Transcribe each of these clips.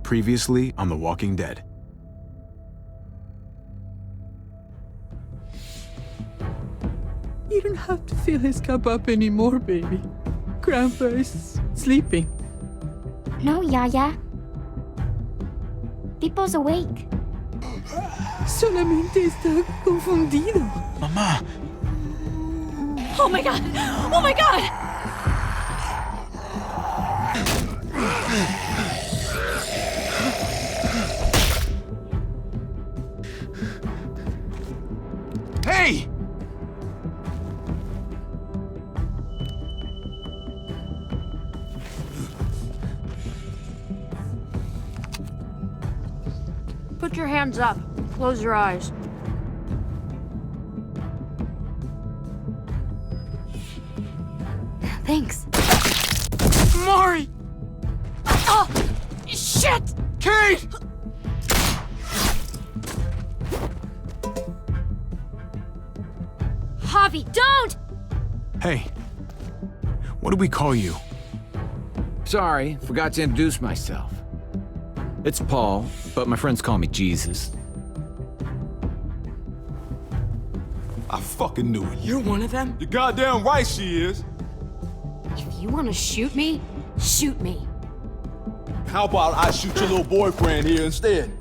Previously on The Walking Dead. You don't have to fill his cup up anymore, baby. Grandpa is sleeping. No, Yaya. Pipo's awake. Solamente está confundido. Mamá! Oh my god! Oh my god! Hey! Put your hands up. Close your eyes. Thanks. Mari! Oh! Shit! Kate! Javi, don't! Hey. What do we call you? Sorry, forgot to introduce myself. It's Paul, but my friends call me Jesus. I fucking knew it. You're one of them? You're goddamn right she is. If you want to shoot me, shoot me. How about I shoot your little boyfriend here instead?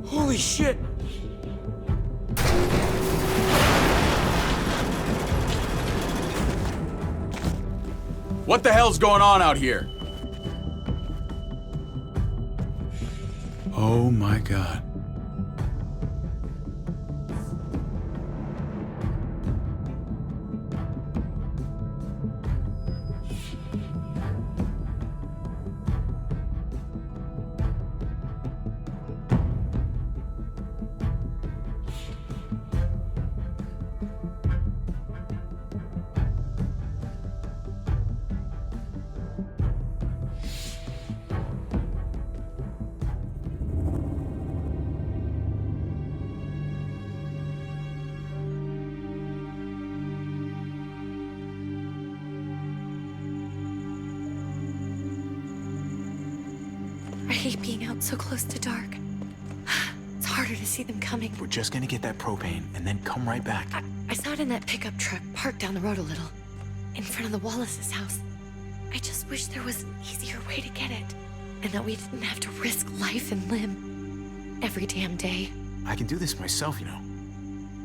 Holy shit! What the hell's going on out here? Oh my god. I hate being out so close to dark. It's harder to see them coming. We're just gonna get that propane and then come right back. I saw it in that pickup truck parked down the road a little, in front of the Wallace's house. I just wish there was an easier way to get it, and that we didn't have to risk life and limb every damn day. I can do this myself, you know.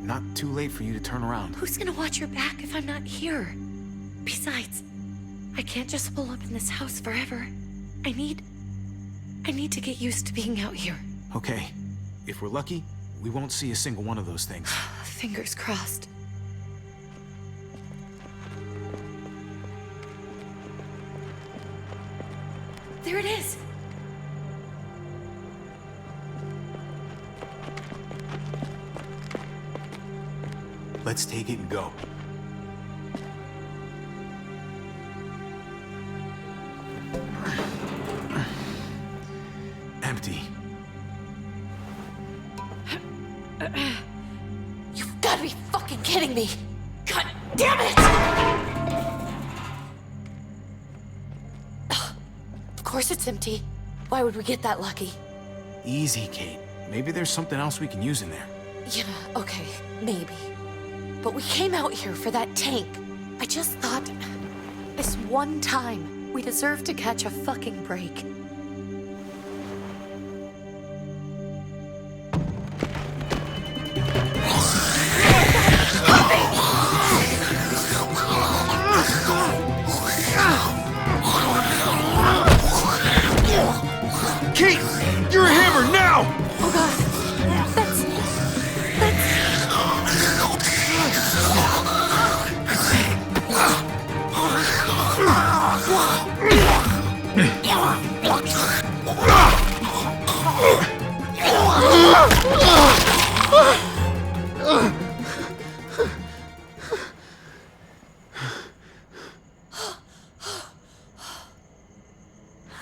Not too late for you to turn around. Who's gonna watch your back if I'm not here? Besides, I can't just pull up in this house forever. I need to get used to being out here. Okay. If we're lucky, we won't see a single one of those things. Fingers crossed. There it is! Let's take it and go. Empty. You've got to be fucking kidding me! God damn it! Of course it's empty. Why would we get that lucky? Easy, Kate. Maybe there's something else we can use in there. Yeah, okay, maybe. But we came out here for that tank. I just thought, this one time, we deserve to catch a fucking break. Kate, you're a hammer now! Oh god, that's...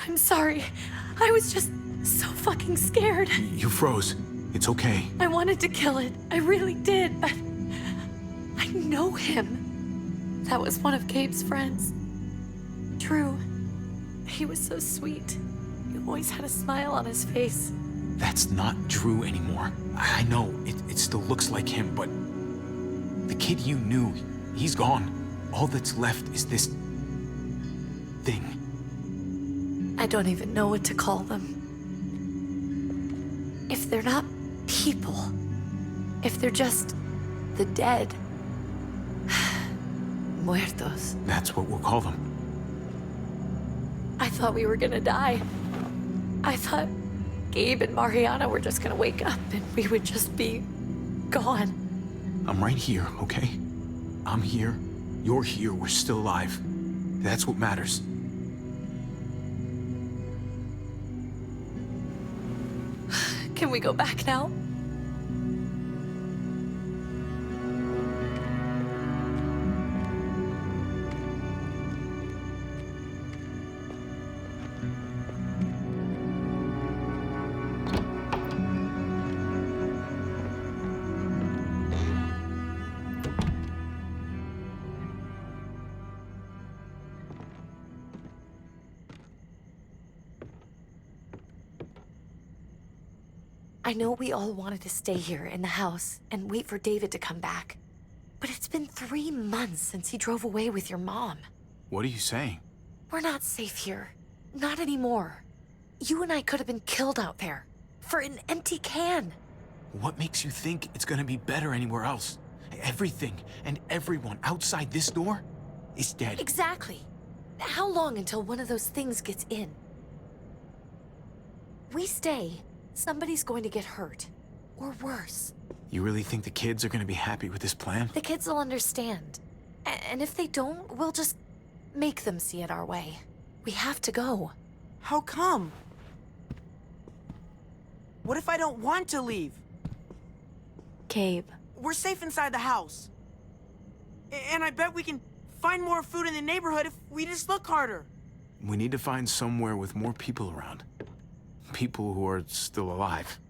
I'm sorry. I was just so fucking scared. You froze. It's okay. I wanted to kill it. I really did, but I know him. That was one of Gabe's friends. True. He was so sweet. He always had a smile on his face. That's not Drew anymore. I know, it still looks like him, but the kid you knew, he's gone. All that's left is this thing. I don't even know what to call them. If they're not people, if they're just the dead, muertos. That's what we'll call them. I thought we were gonna die. I thought Gabe and Mariana were just gonna wake up and we would just be gone. I'm right here, okay? I'm here, you're here, we're still alive. That's what matters. Can we go back now? I know we all wanted to stay here in the house and wait for David to come back. But it's been 3 months since he drove away with your mom. What are you saying? We're not safe here. Not anymore. You and I could have been killed out there. For an empty can. What makes you think it's gonna be better anywhere else? Everything and everyone outside this door is dead. Exactly. How long until one of those things gets in? We stay, somebody's going to get hurt. Or worse. You really think the kids are gonna be happy with this plan? The kids will understand. And if they don't, we'll just make them see it our way. We have to go. How come? What if I don't want to leave? Gabe. We're safe inside the house. And I bet we can find more food in the neighborhood if we just look harder. We need to find somewhere with more people around. People who are still alive.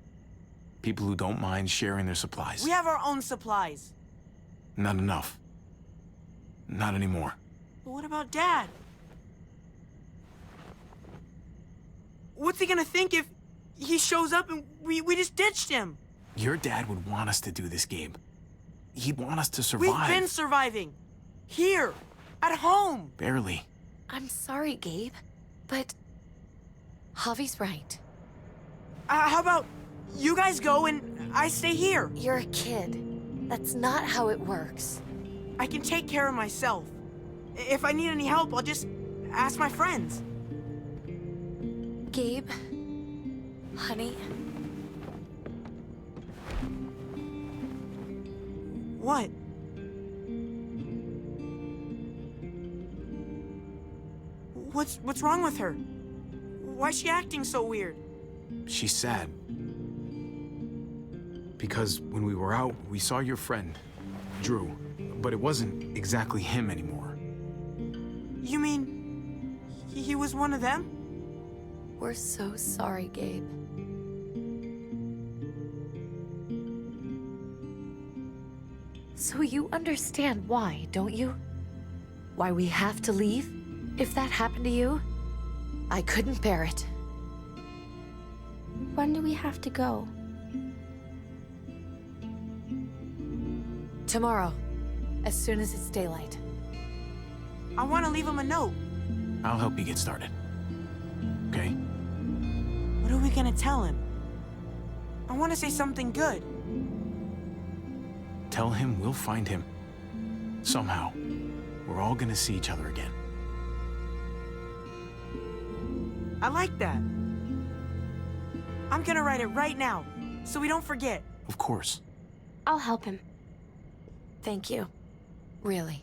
People who don't mind sharing their supplies. We have our own supplies. Not enough. Not anymore. But what about Dad? What's he gonna think if he shows up and we just ditched him? Your dad would want us to do this, Gabe. He'd want us to survive. We've been surviving. Here. At home. Barely. I'm sorry, Gabe. But Javi's right. How about you guys go and I stay here? You're a kid. That's not how it works. I can take care of myself. If I need any help, I'll just ask my friends. Gabe, honey, What? What's wrong with her? Why's she acting so weird? She's sad. Because when we were out, we saw your friend, Drew. But it wasn't exactly him anymore. You mean he was one of them? we're so sorry, Gabe. So you understand why, don't you? Why we have to leave? If that happened to you, I couldn't bear it. When do we have to go? Tomorrow, as soon as it's daylight. I want to leave him a note. I'll help you get started. Okay? What are we gonna tell him? I want to say something good. Tell him we'll find him. Somehow. We're all gonna see each other again. I like that. I'm gonna write it right now, so we don't forget. Of course. I'll help him. Thank you. Really.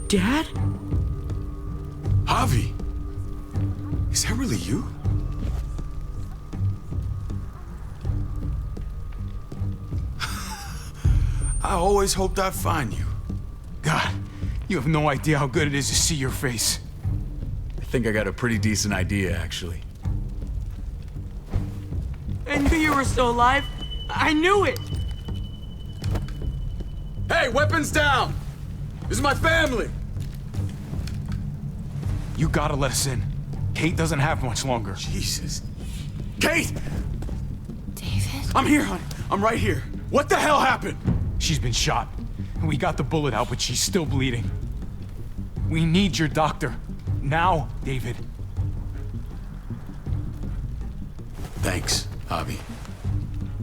Dad? Javi! Is that really you? I always hoped I'd find you. God, you have no idea how good it is to see your face. I think I got a pretty decent idea, actually. I knew you were still alive. I knew it. Hey, weapons down! This is my family! You gotta let us in. Kate doesn't have much longer. Jesus. Kate! David? I'm here, honey. I'm right here. What the hell happened? She's been shot. And we got the bullet out, but she's still bleeding. We need your doctor. Now, David. Thanks, Javi,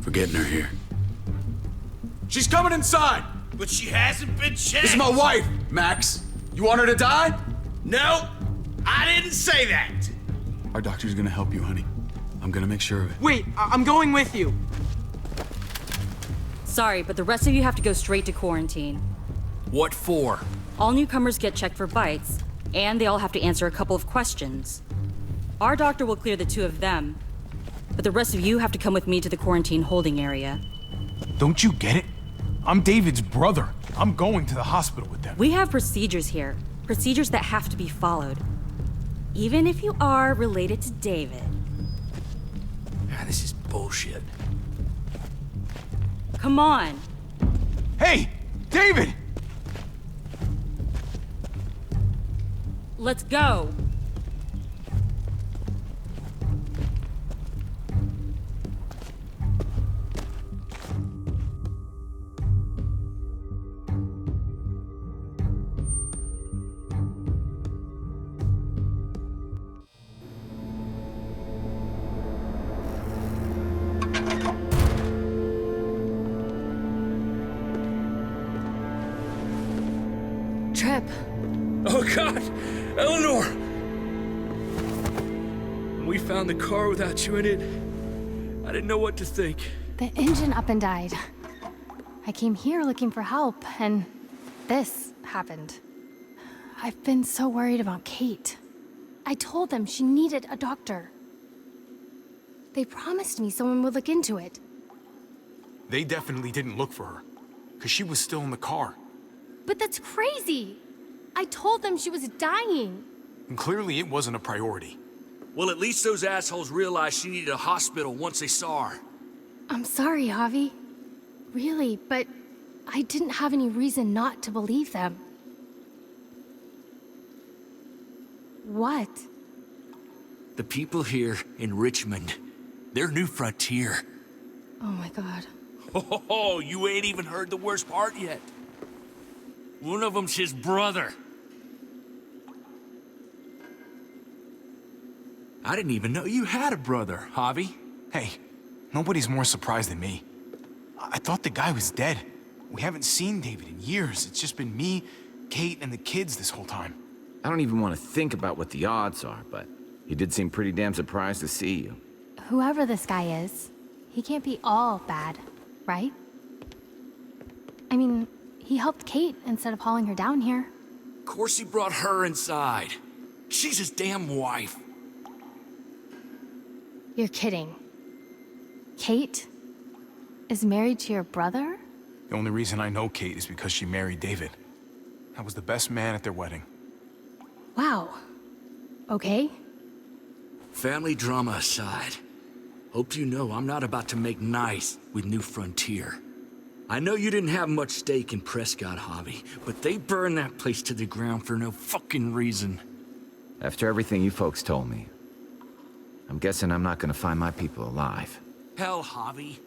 for getting her here. She's coming inside! But she hasn't been checked. This is my wife, Max. You want her to die? No, I didn't say that. Our doctor's gonna help you, honey. I'm gonna make sure of it. Wait, I'm going with you. Sorry, but the rest of you have to go straight to quarantine. What for? All newcomers get checked for bites, and they all have to answer a couple of questions. Our doctor will clear the two of them, but the rest of you have to come with me to the quarantine holding area. Don't you get it? I'm David's brother. I'm going to the hospital with them. We have procedures here, procedures that have to be followed. Even if you are related to David. Ah, this is bullshit. Come on. Hey, David! Let's go. Trip. Oh God, Eleanor! When we found the car without you in it, I didn't know what to think. The engine up and died. I came here looking for help, and this happened. I've been so worried about Kate. I told them she needed a doctor. They promised me someone would look into it. They definitely didn't look for her, because she was still in the car. But that's crazy! I told them she was dying. And clearly it wasn't a priority. Well, at least those assholes realized she needed a hospital once they saw her. I'm sorry, Javi. Really, but I didn't have any reason not to believe them. What? The people here in Richmond, their new frontier. Oh my God. Oh, you ain't even heard the worst part yet. One of them's his brother. I didn't even know you had a brother, Javi. Hey, nobody's more surprised than me. I thought the guy was dead. We haven't seen David in years. It's just been me, Kate, and the kids this whole time. I don't even want to think about what the odds are, but he did seem pretty damn surprised to see you. Whoever this guy is, he can't be all bad, right? I mean, he helped Kate instead of hauling her down here. Of course he brought her inside. She's his damn wife. You're kidding. Kate is married to your brother? The only reason I know Kate is because she married David. I was the best man at their wedding. Wow. Okay. Family drama aside, hope you know I'm not about to make nice with New Frontier. I know you didn't have much stake in Prescott, Javi, but they burned that place to the ground for no fucking reason. After everything you folks told me, I'm guessing I'm not gonna find my people alive. Hell, Javi.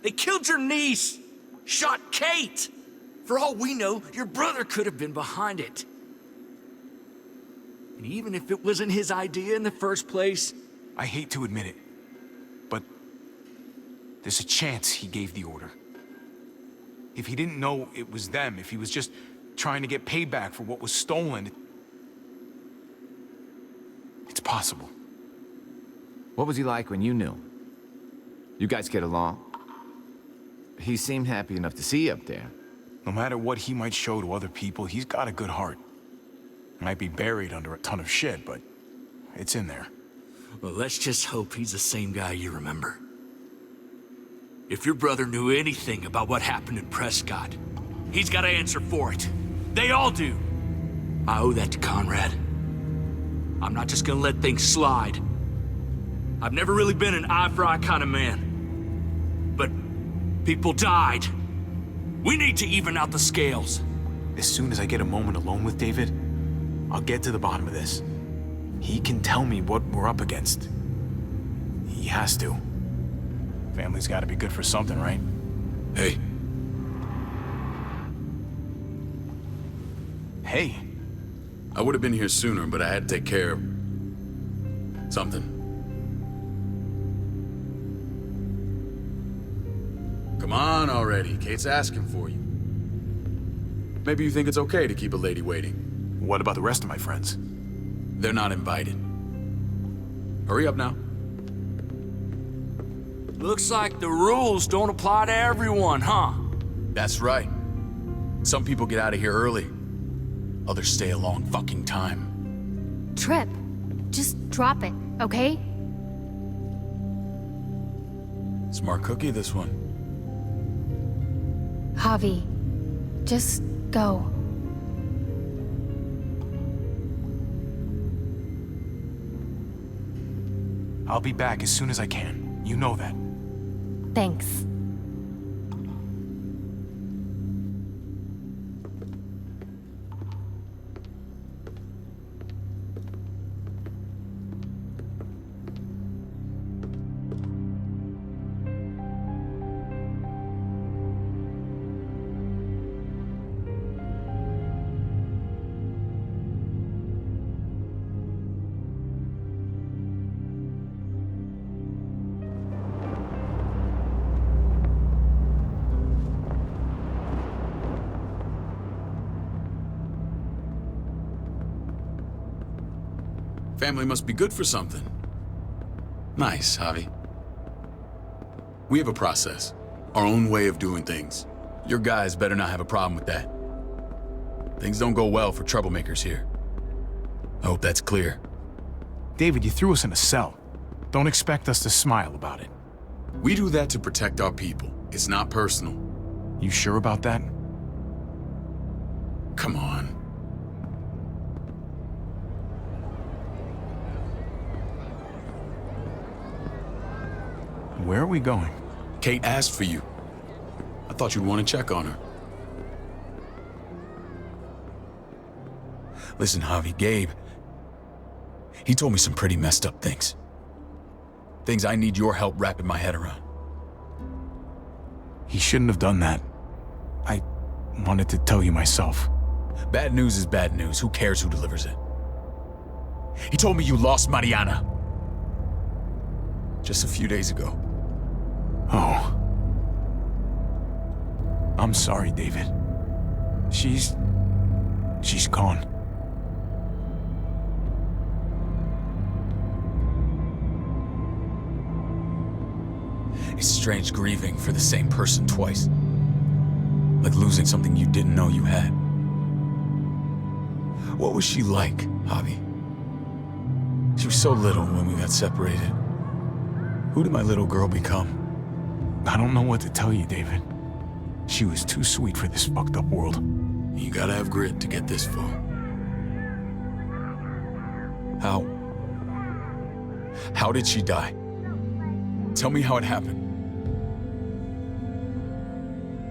They killed your niece! Shot Kate! For all we know, your brother could have been behind it. And even if it wasn't his idea in the first place... I hate to admit it, but there's a chance he gave the order. If he didn't know it was them, if he was just trying to get payback for what was stolen, it's possible. What was he like when you knew? You guys get along? He seemed happy enough to see you up there. No matter what he might show to other people, he's got a good heart. Might be buried under a ton of shit, but it's in there. Well, let's just hope he's the same guy you remember. If your brother knew anything about what happened in Prescott, he's got to answer for it. They all do. I owe that to Conrad. I'm not just gonna let things slide. I've never really been an eye-for-eye kind of man. But people died. We need to even out the scales. As soon as I get a moment alone with David, I'll get to the bottom of this. He can tell me what we're up against. He has to. Family's gotta be good for something, right? Hey. Hey. I would have been here sooner, but I had to take care of something. Come on already. Kate's asking for you. Maybe you think it's okay to keep a lady waiting. What about the rest of my friends? They're not invited. Hurry up now. Looks like the rules don't apply to everyone, huh? That's right. Some people get out of here early. Others stay a long fucking time. Trip, just drop it, okay? Smart cookie, this one. Javi, just go. I'll be back as soon as I can. You know that. Thanks. Family must be good for something. Nice, Javi. We have a process, our own way of doing things. Your guys better not have a problem with that. Things don't go well for troublemakers here. I hope that's clear. David, you threw us in a cell. Don't expect us to smile about it. We do that to protect our people. It's not personal. You sure about that? Come on. Where are we going? Kate asked for you. I thought you'd want to check on her. Listen, Javi, Gabe, he told me some pretty messed up things. Things I need your help wrapping my head around. He shouldn't have done that. I wanted to tell you myself. Bad news is bad news. Who cares who delivers it? He told me you lost Mariana. Just a few days ago. Oh. I'm sorry, David. She's gone. It's strange grieving for the same person twice. Like losing something you didn't know you had. What was she like, Javi? She was so little when we got separated. Who did my little girl become? I don't know what to tell you, David. She was too sweet for this fucked up world. You gotta have grit to get this far. How did she die? Tell me how it happened.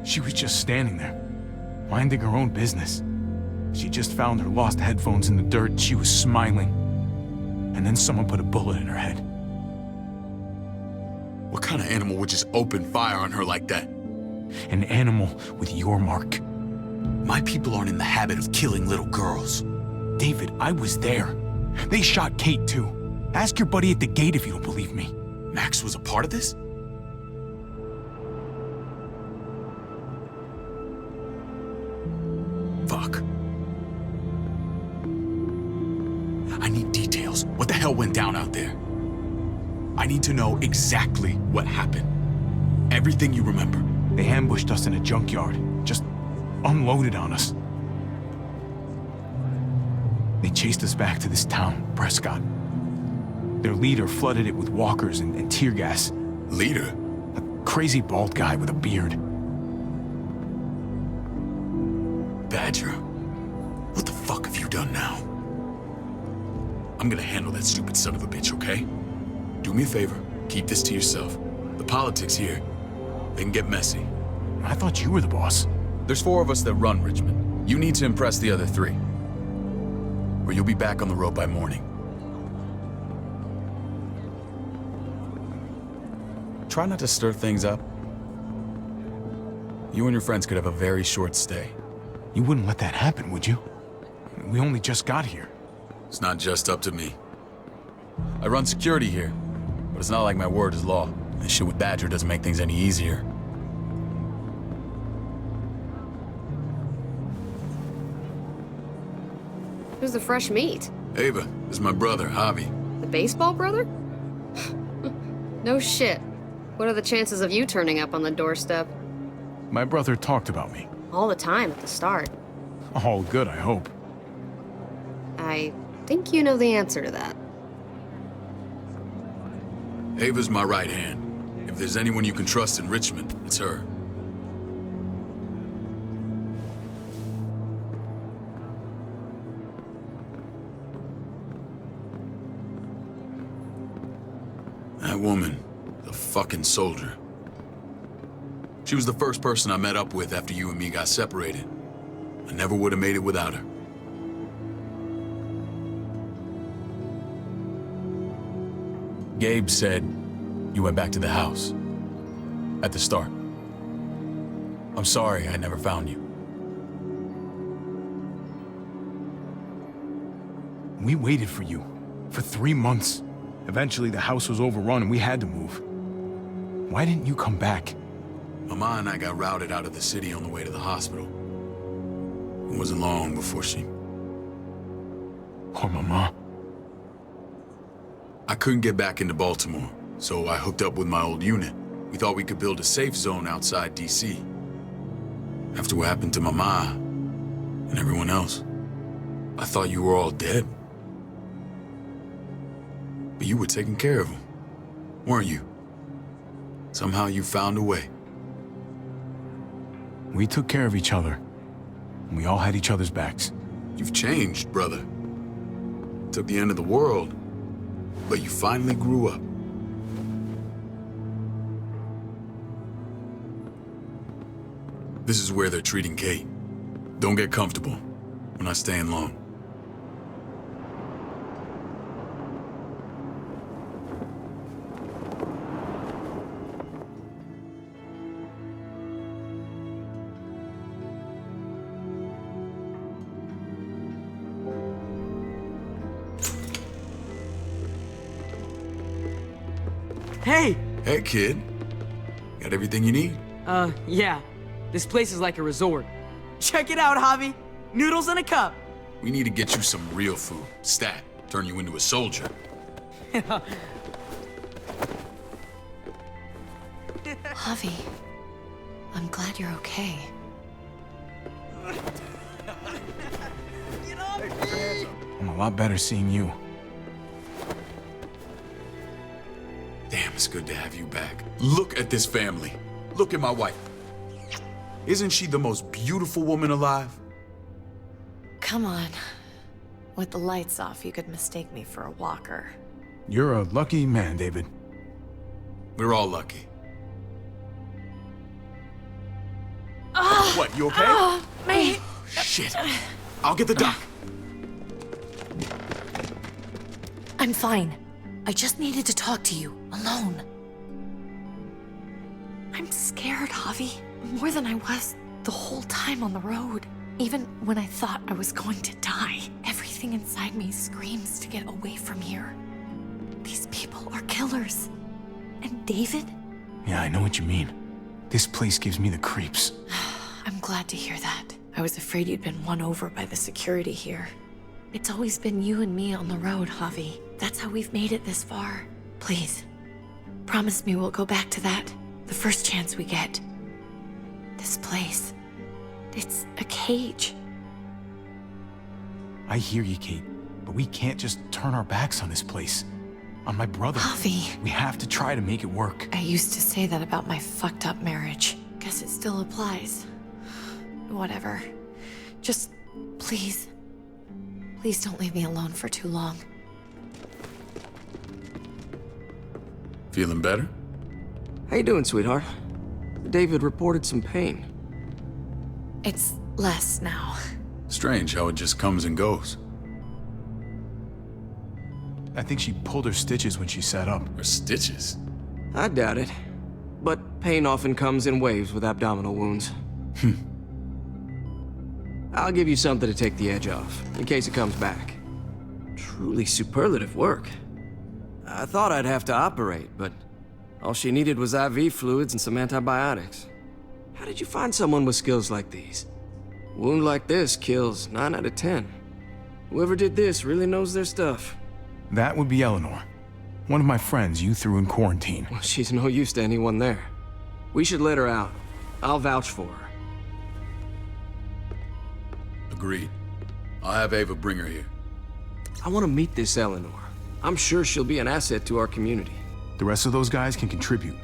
She was just standing there, minding her own business. She just found her lost headphones in the dirt and she was smiling. And then someone put a bullet in her head. What kind of animal would just open fire on her like that? An animal with your mark. My people aren't in the habit of killing little girls. David, I was there. They shot Kate too. Ask your buddy at the gate if you don't believe me. Max was a part of this? Fuck. I need details. What the hell went down out there? I need to know exactly what happened. Everything you remember. They ambushed us in a junkyard. Just unloaded on us. They chased us back to this town, Prescott. Their leader flooded it with walkers and tear gas. Leader? A crazy bald guy with a beard. Badger, what the fuck have you done now? I'm gonna handle that stupid son of a bitch, okay? Do me a favor, keep this to yourself. The politics here, they can get messy. I thought you were the boss. There's 4 of us that run Richmond. You need to impress the other 3. Or you'll be back on the road by morning. Try not to stir things up. You and your friends could have a very short stay. You wouldn't let that happen, would you? We only just got here. It's not just up to me. I run security here, but it's not like my word is law. This shit with Badger doesn't make things any easier. Who's the fresh meat? Ava, this is my brother, Javi. The baseball brother? No shit. What are the chances of you turning up on the doorstep? My brother talked about me. All the time at the start. All good, I hope. I think you know the answer to that. Ava's my right hand. If there's anyone you can trust in Richmond, it's her. That woman, the fucking soldier. She was the first person I met up with after you and me got separated. I never would have made it without her. Gabe said you went back to the house. At the start. I'm sorry I never found you. We waited for you. For 3 months. Eventually the house was overrun and we had to move. Why didn't you come back? Mama and I got routed out of the city on the way to the hospital. It wasn't long before she... Poor Mama. I couldn't get back into Baltimore, so I hooked up with my old unit. We thought we could build a safe zone outside D.C. After what happened to Mama and everyone else, I thought you were all dead. But you were taking care of them, weren't you? Somehow you found a way. We took care of each other. And we all had each other's backs. You've changed, brother. Took the end of the world, but you finally grew up. This is where they're treating Kate. Don't get comfortable. We're not staying long. Hey! Hey, kid. Got everything you need? Yeah. This place is like a resort. Check it out, Javi. Noodles in a cup. We need to get you some real food. Stat. Turn you into a soldier. Javi, I'm glad you're okay. I'm a lot better seeing you. Damn, it's good to have you back. Look at this family. Look at my wife. Isn't she the most beautiful woman alive? Come on. With the lights off, you could mistake me for a walker. You're a lucky man, David. We're all lucky. What, you okay? Me. Shit. I'll get the doc. I'm fine. I just needed to talk to you, alone. I'm scared, Javi. More than I was the whole time on the road. Even when I thought I was going to die, everything inside me screams to get away from here. These people are killers. And David? Yeah, I know what you mean. This place gives me the creeps. I'm glad to hear that. I was afraid you'd been won over by the security here. It's always been you and me on the road, Javi. That's how we've made it this far. Please, promise me we'll go back to that the first chance we get. This place, it's a cage. I hear you, Kate. But we can't just turn our backs on this place. On my brother. Javi. We have to try to make it work. I used to say that about my fucked up marriage. Guess it still applies. Whatever. Just, please. Please don't leave me alone for too long. Feeling better? How you doing, sweetheart? David reported some pain. It's less now. Strange how it just comes and goes. I think she pulled her stitches when she sat up. Her stitches? I doubt it. But pain often comes in waves with abdominal wounds. I'll give you something to take the edge off, in case it comes back. Truly superlative work. I thought I'd have to operate, but all she needed was IV fluids and some antibiotics. How did you find someone with skills like these? A wound like this kills 9 out of 10. Whoever did this really knows their stuff. That would be Eleanor. One of my friends you threw in quarantine. Well, she's no use to anyone there. We should let her out. I'll vouch for her. Agreed. I'll have Ava bring her here. I want to meet this Eleanor. I'm sure she'll be an asset to our community. The rest of those guys can contribute,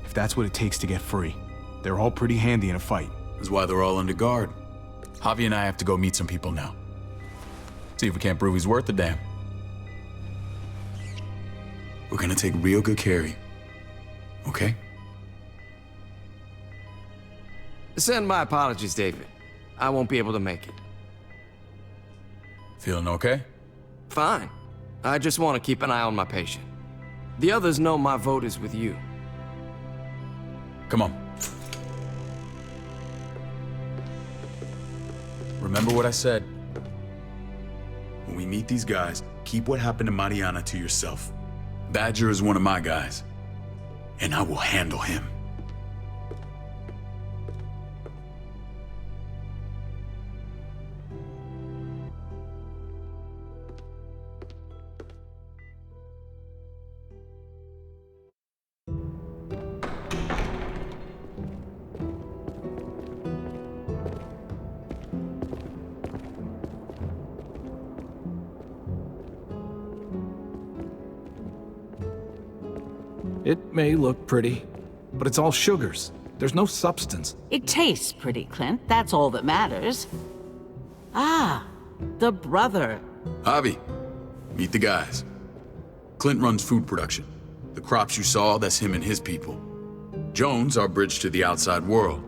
if that's what it takes to get free. They're all pretty handy in a fight. That's why they're all under guard. Javi and I have to go meet some people now. See if we can't prove he's worth a damn. We're gonna take real good care of you. Okay? Send my apologies, David. I won't be able to make it. Feeling okay? Fine. I just want to keep an eye on my patient. The others know my vote is with you. Come on. Remember what I said. When we meet these guys, keep what happened to Mariana to yourself. Badger is one of my guys, and I will handle him. It may look pretty, but it's all sugars. There's no substance. It tastes pretty, Clint. That's all that matters. Ah, the brother. Javi, meet the guys. Clint runs food production. The crops you saw, that's him and his people. Jones, our bridge to the outside world.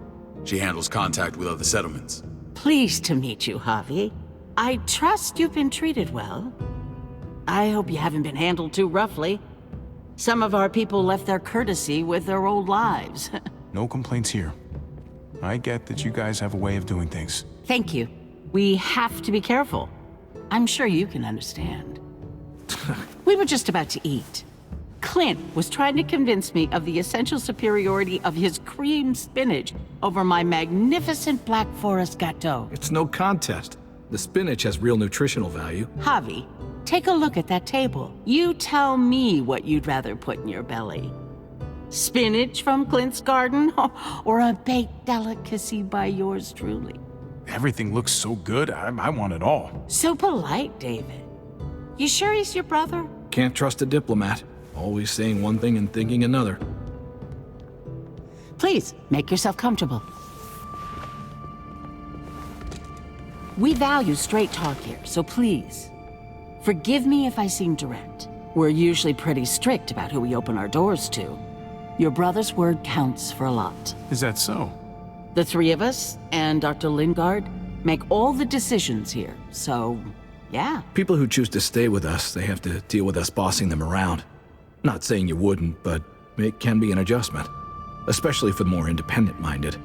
She handles contact with other settlements. Pleased to meet you, Javi. I trust you've been treated well. I hope you haven't been handled too roughly. Some of our people left their courtesy with their old lives. No complaints here. I get that you guys have a way of doing things. Thank you. We have to be careful. I'm sure you can understand. We were just about to eat. Clint was trying to convince me of the essential superiority of his cream spinach over my magnificent Black Forest gâteau. It's no contest. The spinach has real nutritional value. Javi, take a look at that table. You tell me what you'd rather put in your belly. Spinach from Clint's garden, or a baked delicacy by yours truly? Everything looks so good, I want it all. So polite, David. You sure he's your brother? Can't trust a diplomat. Always saying one thing and thinking another. Please, make yourself comfortable. We value straight talk here, so please, forgive me if I seem direct. We're usually pretty strict about who we open our doors to. Your brother's word counts for a lot. Is that so? The three of us and Dr. Lingard make all the decisions here, so yeah. People who choose to stay with us, they have to deal with us bossing them around. Not saying you wouldn't, but it can be an adjustment. Especially for the more independent-minded.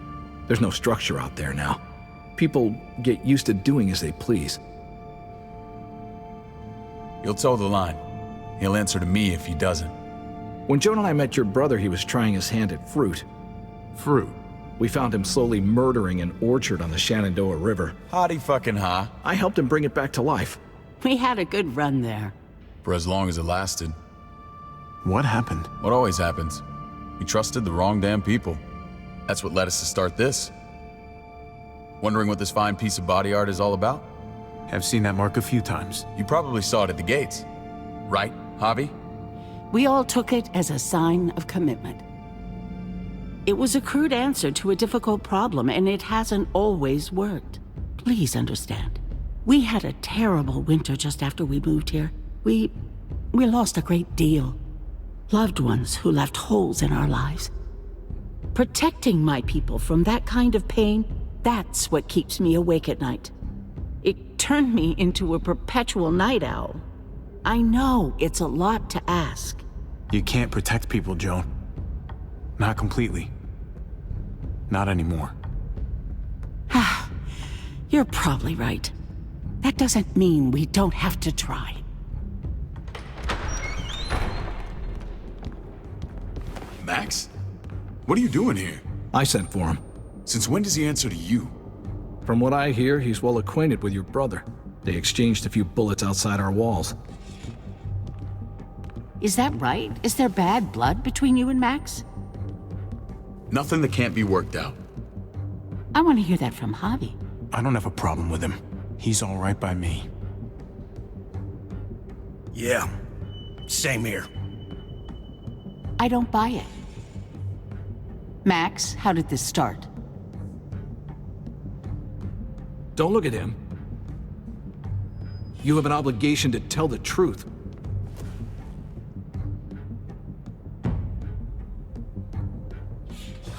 There's no structure out there now. People get used to doing as they please. You'll toe the line. He'll answer to me if he doesn't. When Joan and I met your brother, he was trying his hand at fruit. Fruit? We found him slowly murdering an orchard on the Shenandoah River. Howdy fucking ha. I helped him bring it back to life. We had a good run there. For as long as it lasted. What happened? What always happens. We trusted the wrong damn people. That's what led us to start this. Wondering what this fine piece of body art is all about? I've seen that mark a few times. You probably saw it at the gates. Right, Javi? We all took it as a sign of commitment. It was a crude answer to a difficult problem, and it hasn't always worked. Please understand. We had a terrible winter just after we moved here. We lost a great deal. Loved ones who left holes in our lives. Protecting my people from that kind of pain, that's what keeps me awake at night. It turned me into a perpetual night owl. I know it's a lot to ask. You can't protect people, Joan. Not completely. Not anymore. You're probably right. That doesn't mean we don't have to try. Max? What are you doing here? I sent for him. Since when does he answer to you? From what I hear, he's well acquainted with your brother. They exchanged a few bullets outside our walls. Is that right? Is there bad blood between you and Max? Nothing that can't be worked out. I want to hear that from Javi. I don't have a problem with him. He's all right by me. Yeah, same here. I don't buy it. Max, how did this start? Don't look at him. You have an obligation to tell the truth.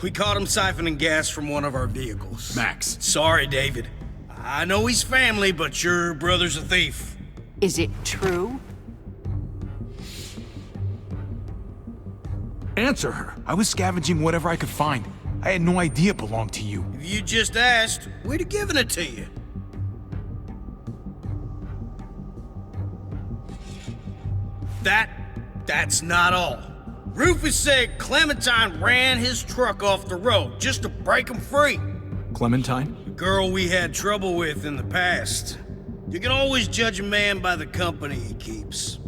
We caught him siphoning gas from one of our vehicles. Max. Sorry, David. I know he's family, but your brother's a thief. Is it true? Answer her. I was scavenging whatever I could find. I had no idea it belonged to you. If you just asked, we'd have given it to you. That's not all. Rufus said Clementine ran his truck off the road just to break him free. Clementine? The girl we had trouble with in the past. You can always judge a man by the company he keeps.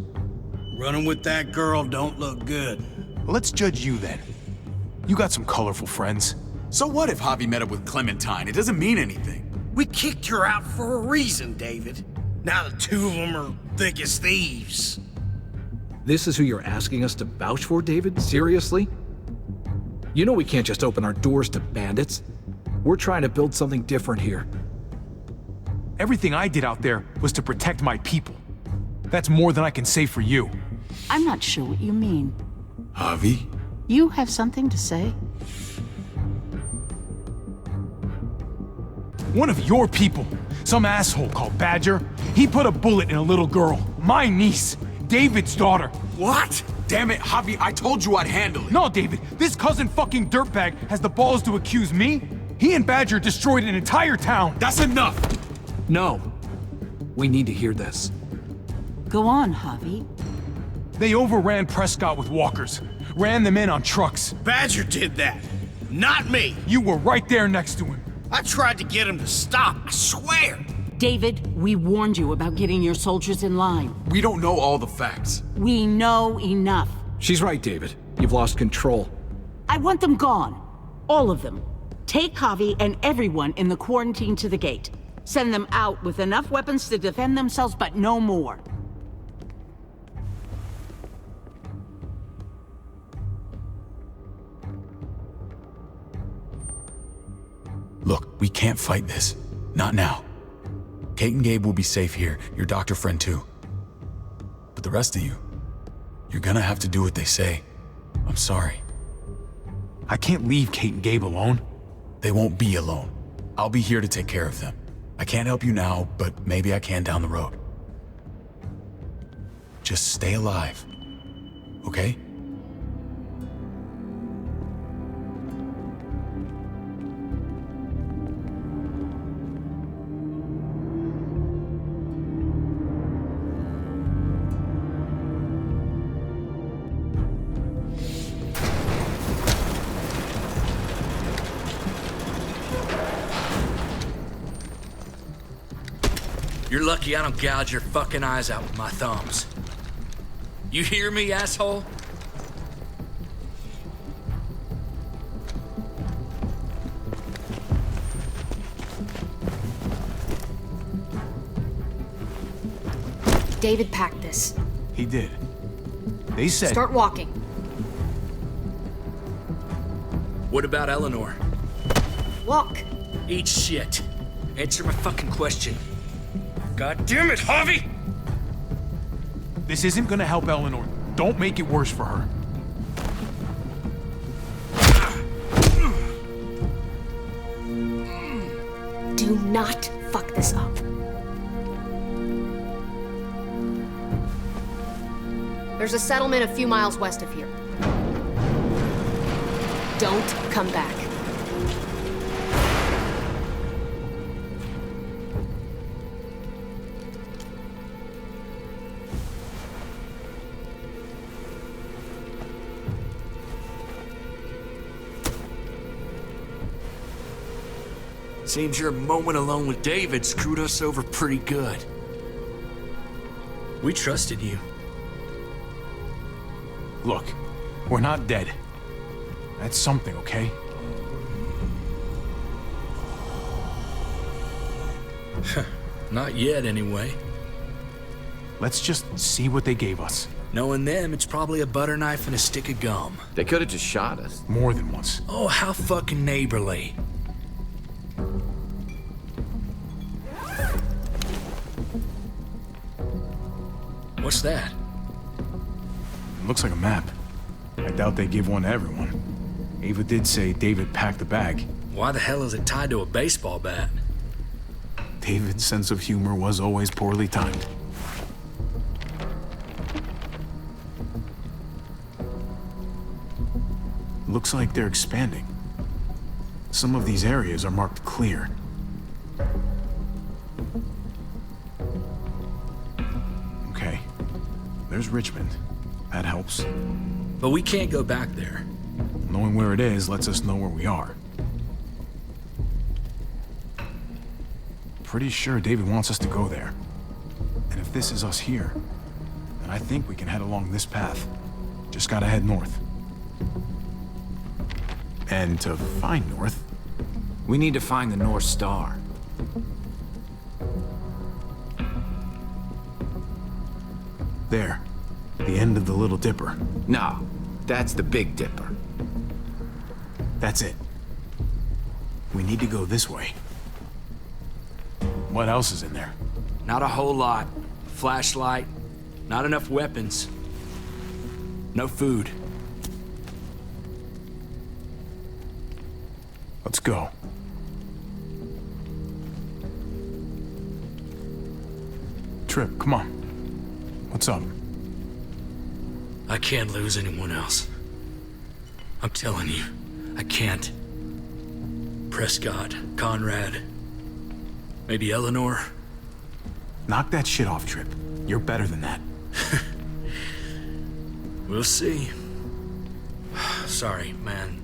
Running with that girl don't look good. Well, let's judge you then. You got some colorful friends. So what if Javi met up with Clementine? It doesn't mean anything. We kicked her out for a reason, David. Now the two of them are thick as thieves. This is who you're asking us to vouch for, David? Seriously? You know we can't just open our doors to bandits. We're trying to build something different here. Everything I did out there was to protect my people. That's more than I can say for you. I'm not sure what you mean. Javi? You have something to say? One of your people, some asshole called Badger, he put a bullet in a little girl, my niece, David's daughter. What? Damn it, Javi, I told you I'd handle it. No, David, this cousin fucking dirtbag has the balls to accuse me? He and Badger destroyed an entire town. That's enough! No. We need to hear this. Go on, Javi. They overran Prescott with walkers, ran them in on trucks. Badger did that, not me. You were right there next to him. I tried to get him to stop, I swear. David, we warned you about getting your soldiers in line. We don't know all the facts. We know enough. She's right, David. You've lost control. I want them gone. All of them. Take Javi and everyone in the quarantine to the gate. Send them out with enough weapons to defend themselves, but no more. Look, we can't fight this. Not now. Kate and Gabe will be safe here, your doctor friend too. But the rest of you, you're gonna have to do what they say. I'm sorry. I can't leave Kate and Gabe alone. They won't be alone. I'll be here to take care of them. I can't help you now, but maybe I can down the road. Just stay alive, okay? You're lucky I don't gouge your fucking eyes out with my thumbs. You hear me, asshole? David packed this. He did. They said... Start walking. What about Eleanor? Walk. Eat shit. Answer my fucking question. God damn it, Harvey! This isn't gonna help Eleanor. Don't make it worse for her. Do not fuck this up. There's a settlement a few miles west of here. Don't come back. Seems your moment alone with David screwed us over pretty good. We trusted you. Look, we're not dead. That's something, okay? Not yet, anyway. Let's just see what they gave us. Knowing them, it's probably a butter knife and a stick of gum. They could have just shot us. More than once. Oh, how fucking neighborly. What's that? It looks like a map. I doubt they give one to everyone. Ava did say David packed the bag. Why the hell is it tied to a baseball bat? David's sense of humor was always poorly timed. Looks like they're expanding. Some of these areas are marked clear. Okay. There's Richmond. That helps. But we can't go back there. Knowing where it is lets us know where we are. Pretty sure David wants us to go there. And if this is us here, then I think we can head along this path. Just gotta head north. And to find north... We need to find the North Star. There. The end of the Little Dipper. No, that's the Big Dipper. That's it. We need to go this way. What else is in there? Not a whole lot. Flashlight, not enough weapons. No food. Let's go. Trip, come on. What's up? I can't lose anyone else. I'm telling you, I can't. Prescott, Conrad, maybe Eleanor. Knock that shit off, Trip. You're better than that. We'll see. Sorry, man.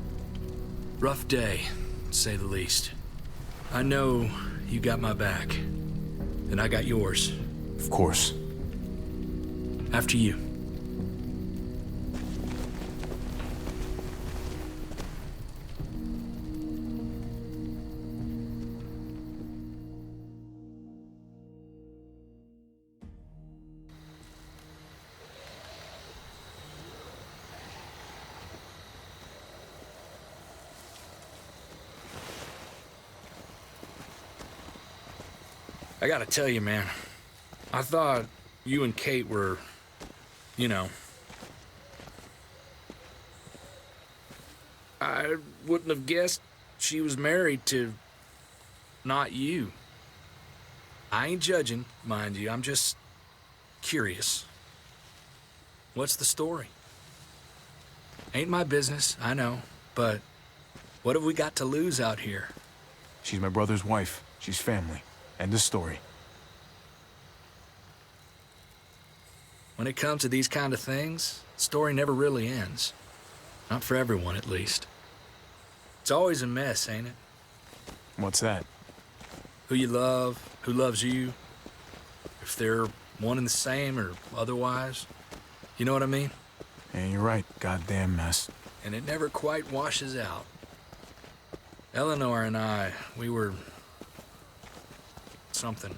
Rough day, to say the least. I know you got my back, and I got yours. Of course. After you. I gotta tell you, man, I thought you and Kate were, you know... I wouldn't have guessed she was married to not you. I ain't judging, mind you, I'm just curious. What's the story? Ain't my business, I know, but what have we got to lose out here? She's my brother's wife. She's family. End of story. When it comes to these kind of things, the story never really ends. Not for everyone, at least. It's always a mess, ain't it? What's that? Who you love, who loves you, if they're one and the same or otherwise. You know what I mean? And you're right, goddamn mess. And it never quite washes out. Eleanor and I, we were... something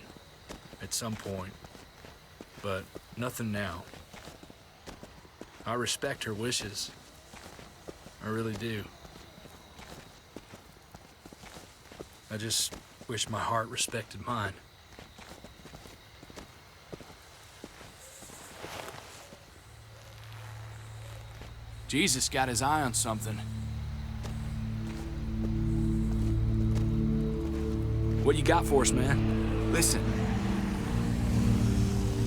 at some point. but nothing now. I respect her wishes. I really do. I just wish my heart respected mine. Jesus got his eye on something. What you got for us, man? Listen.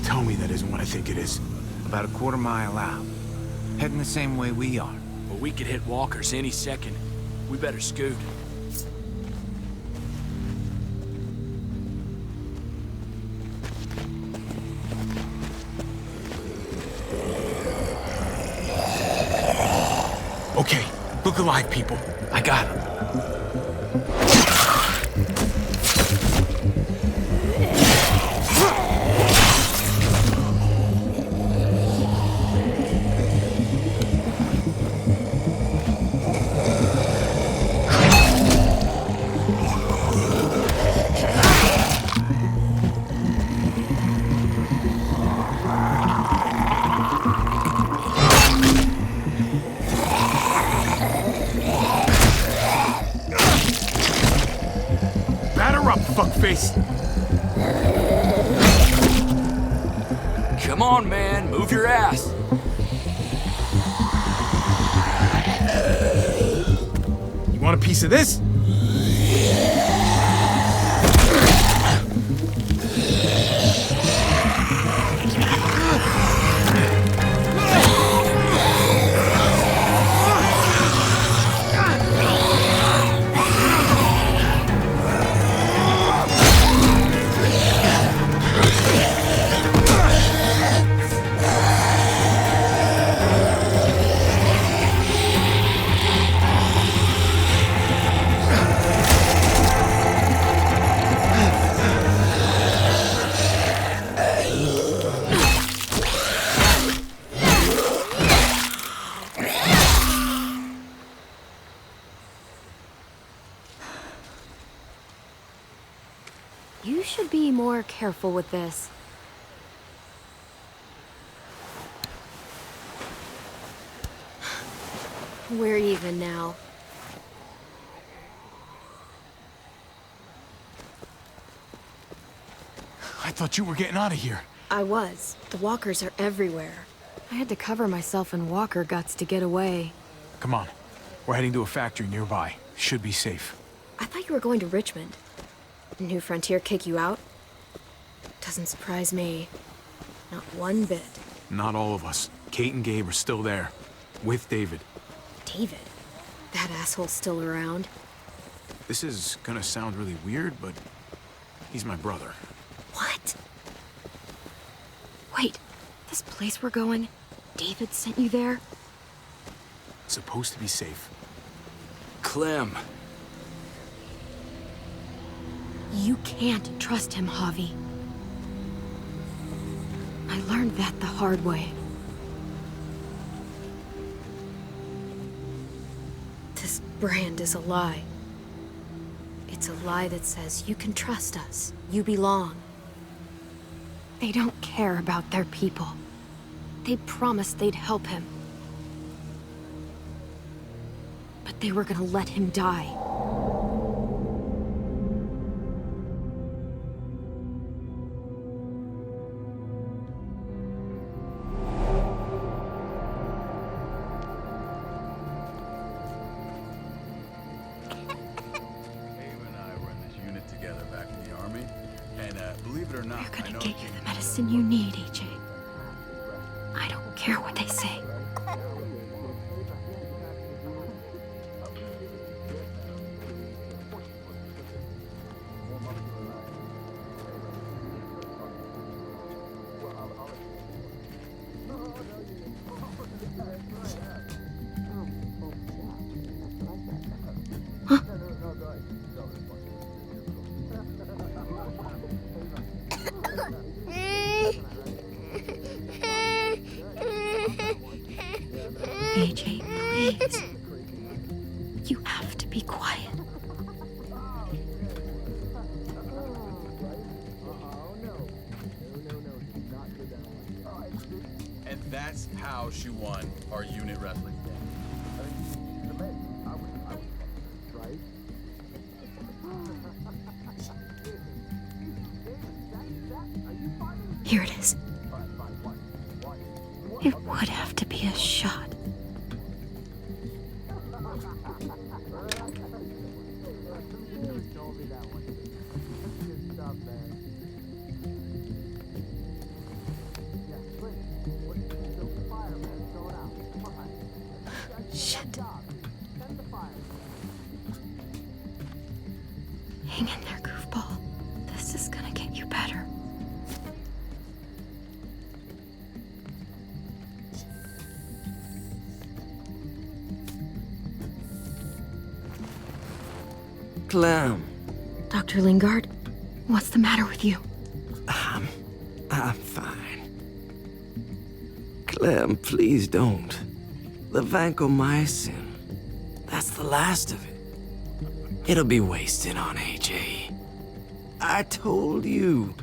Tell me that isn't what I think it is. About a quarter-mile out. Heading the same way we are. Well, we could hit walkers any second. We better scoot. Okay, look alive, people. I got him. Fuckface. Come on, man. Move your ass. You want a piece of this? You should be more careful with this. We're even now. I thought you were getting out of here. I was. The walkers are everywhere. I had to cover myself in walker guts to get away. Come on. We're heading to a factory nearby. Should be safe. I thought you were going to Richmond. New Frontier kick you out? Doesn't surprise me. Not one bit. Not all of us. Kate and Gabe are still there. With David. David? That asshole's still around? This is gonna sound really weird, but he's my brother. What? Wait, this place we're going, David sent you there? It's supposed to be safe. Clem. You can't trust him, Javi. I learned that the hard way. This brand is a lie. It's a lie that says you can trust us, you belong. They don't care about their people. They promised they'd help him. But they were gonna let him die. You need, AJ. I don't care what they say. AJ, please. You have to be quiet. our unit wrestling game. Here it is. It would have to be a shot. Shit. Hang in there, goofball. This is gonna get you better. Clem. Dr. Lingard, what's the matter with you? I'm fine. Clem, please don't. The vancomycin. That's the last of it. It'll be wasted on AJ. I told you.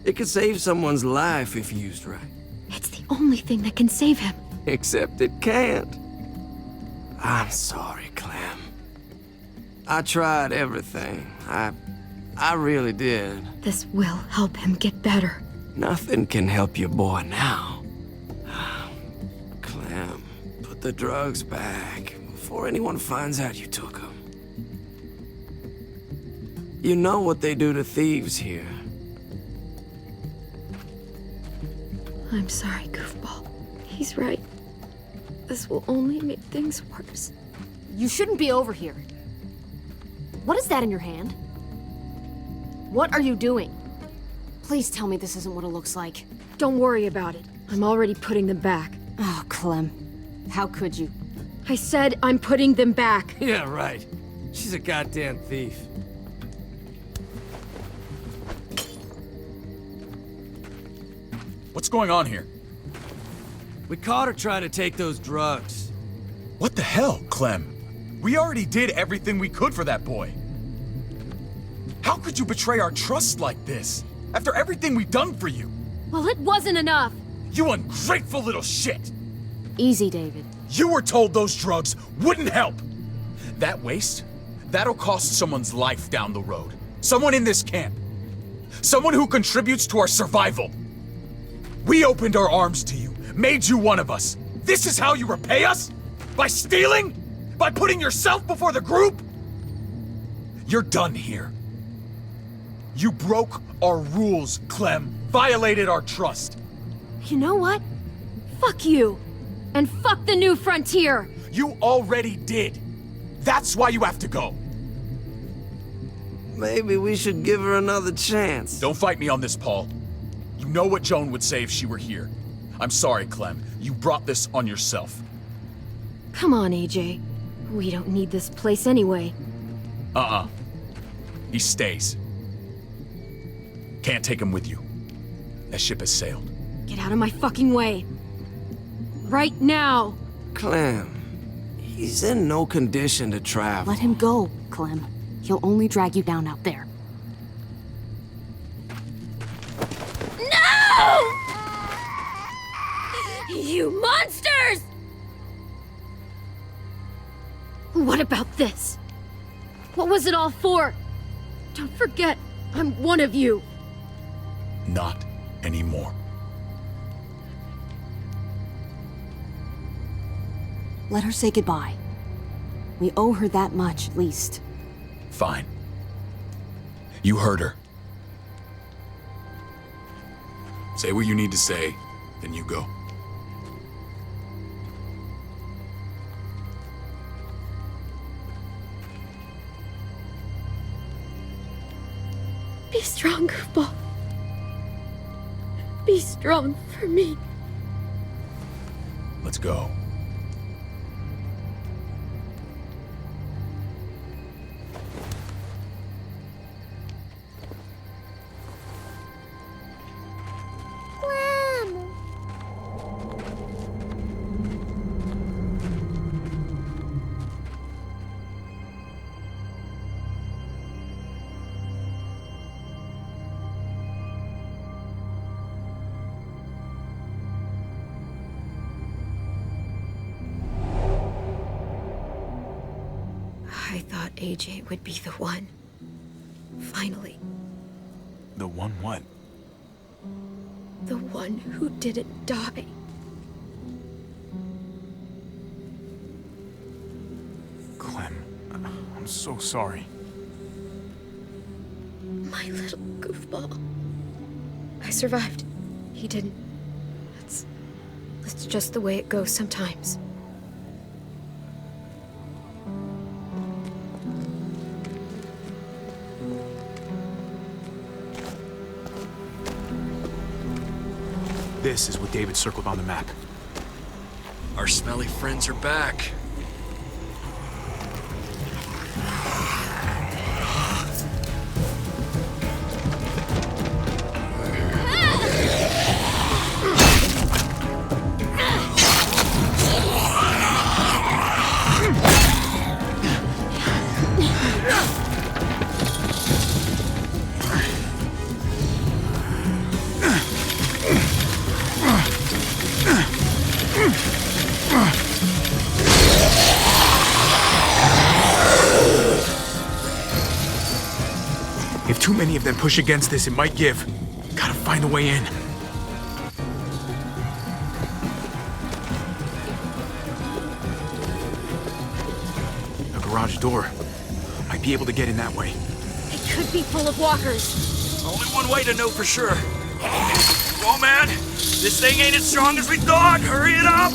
It could save someone's life if used right. It's the only thing that can save him. Except it can't. I'm sorry, Clem. I tried everything. I really did. This will help him get better. Nothing can help your boy now. Clem, put the drugs back before anyone finds out you took them. You know what they do to thieves here. I'm sorry, goofball. He's right. This will only make things worse. You shouldn't be over here. What is that in your hand? What are you doing? Please tell me this isn't what it looks like. Don't worry about it. I'm already putting them back. Oh, Clem. How could you? I said I'm putting them back. Yeah, right. She's a goddamn thief. What's going on here? We caught her trying to take those drugs. What the hell, Clem? We already did everything we could for that boy. How could you betray our trust like this? After everything we've done for you? Well, it wasn't enough. You ungrateful little shit! Easy, David. You were told those drugs wouldn't help. That waste, that'll cost someone's life down the road. Someone in this camp. Someone who contributes to our survival. We opened our arms to you, made you one of us. This is how you repay us? By stealing? By putting yourself before the group? You're done here. You broke our rules, Clem. Violated our trust. You know what? Fuck you. And fuck the new frontier. You already did. That's why you have to go. Maybe we should give her another chance. Don't fight me on this, Paul. You know what Joan would say if she were here. I'm sorry, Clem. You brought this on yourself. Come on, AJ. We don't need this place anyway. He stays. Can't take him with you. That ship has sailed. Get out of my fucking way. Right now. Clem, he's in no condition to travel. Let him go, Clem. He'll only drag you down out there. No! You monsters! What about this? What was it all for? Don't forget, I'm one of you. Not anymore. Let her say goodbye. We owe her that much, at least. Fine. You heard her. Say what you need to say, then you go. Be strong, goofball. Be strong for me. Let's go. I thought AJ would be the one. Finally. The one what? The one who didn't die. Clem, I'm so sorry. My little goofball. I survived. He didn't. That's just the way it goes sometimes. This is what David circled on the map. Our smelly friends are back. If too many of them push against this, it might give. Gotta find a way in. A garage door. Might be able to get in that way. It could be full of walkers. Only one way to know for sure. Whoa, man! This thing ain't as strong as we thought! Hurry it up!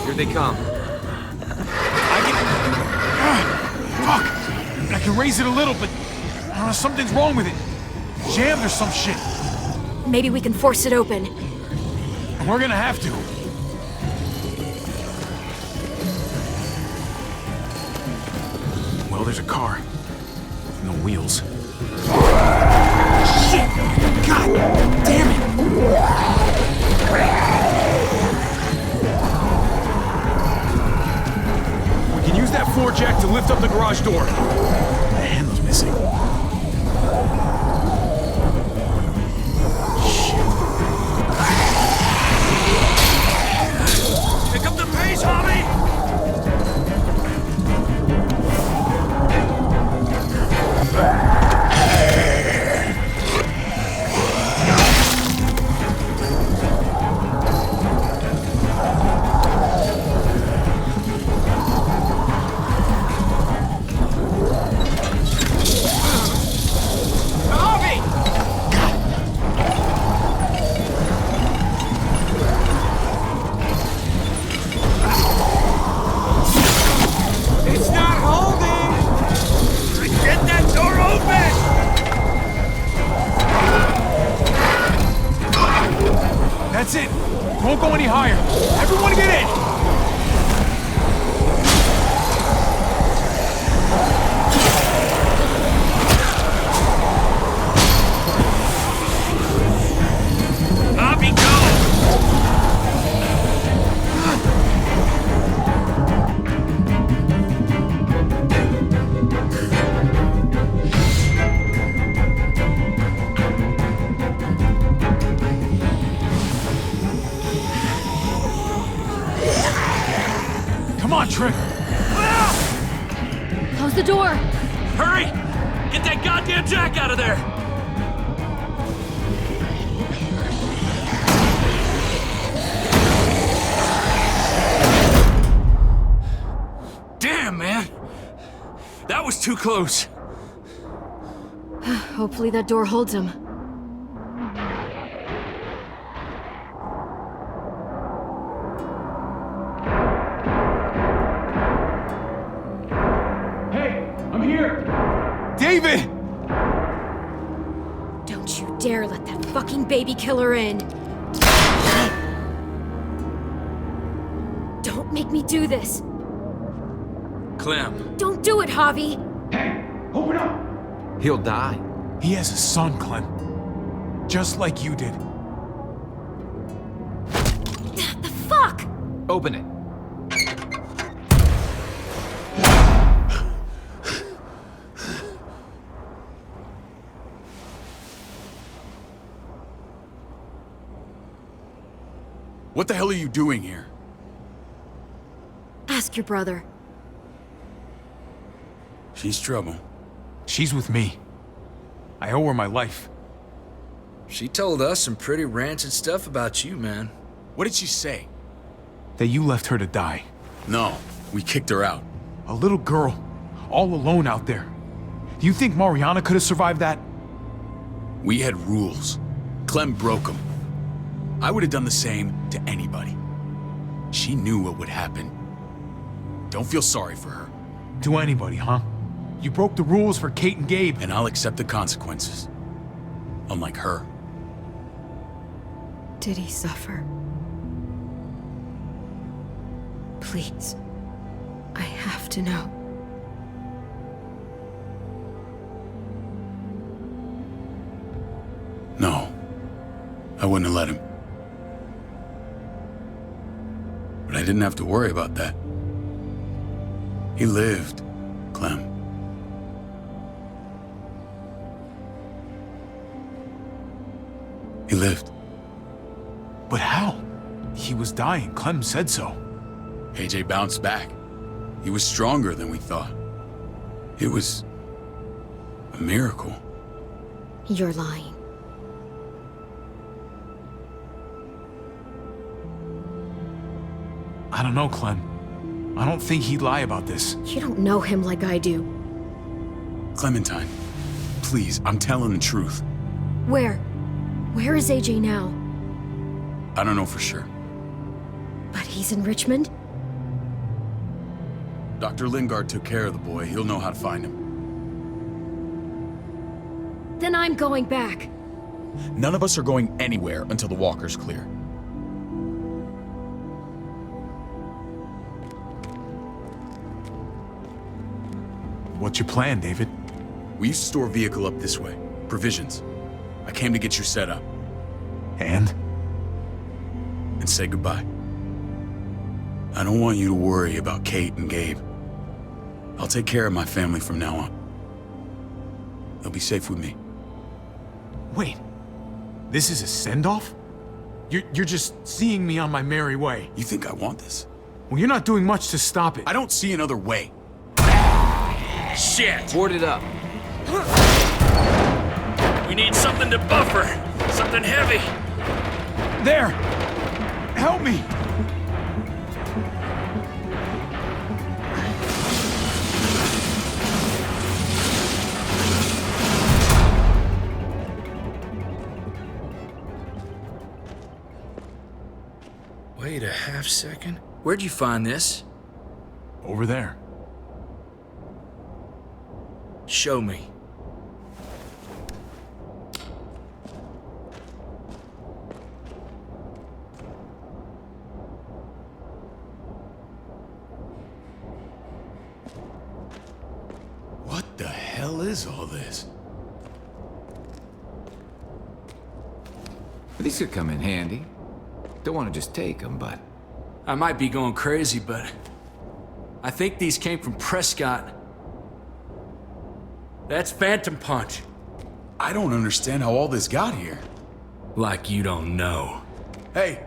Here they come. Fuck! I can raise it a little, but I don't know, something's wrong with it. Jammed or some shit. Maybe we can force it open. We're gonna have to. Well, there's a car. No wheels. Shit! God damn it! We can use that floor jack to lift up the garage door. The handle's missing. Pick up the pace, Hobby! That's it. Won't go any higher. Everyone get in. Hobby, go! Come on, Trick. Close the door. Hurry! Get that goddamn jack out of there! Damn, man! That was too close. Hopefully that door holds him. David! Don't you dare let that fucking baby killer in. Don't make me do this. Clem. Don't do it, Javi. Hey, open up! He'll die. He has a son, Clem. Just like you did. The fuck? Open it. What the hell are you doing here? Ask your brother. She's trouble. She's with me. I owe her my life. She told us some pretty rancid stuff about you, man. What did she say? That you left her to die. No, we kicked her out. A little girl, all alone out there. Do you think Mariana could have survived that? We had rules. Clem broke them. I would have done the same to anybody. She knew what would happen. Don't feel sorry for her. To anybody, huh? You broke the rules for Kate and Gabe. And I'll accept the consequences. Unlike her. Did he suffer? Please. I have to know. No. I wouldn't have let him. But I didn't have to worry about that. He lived, Clem. He lived. But how? He was dying. Clem said so. AJ bounced back. He was stronger than we thought. It was a miracle. You're lying. I don't know, Clem. I don't think he'd lie about this. You don't know him like I do. Clementine, please, I'm telling the truth. Where? Where is AJ now? I don't know for sure. But he's in Richmond? Dr. Lingard took care of the boy. He'll know how to find him. Then I'm going back. None of us are going anywhere until the walker's clear. What's your plan, David? We used to store a vehicle up this way. Provisions. I came to get you set up. And? And say goodbye. I don't want you to worry about Kate and Gabe. I'll take care of my family from now on. They'll be safe with me. Wait. This is a send-off? You're just seeing me on my merry way. You think I want this? Well, you're not doing much to stop it. I don't see another way. Shit! Board it up. We need something to buffer. Something heavy. There! Help me! Wait a half second. Where'd you find this? Over there. Show me. What the hell is all this? These could come in handy. Don't want to just take them, but... I might be going crazy, but... I think these came from Prescott. That's Phantom Punch. I don't understand how all this got here. Like you don't know. Hey,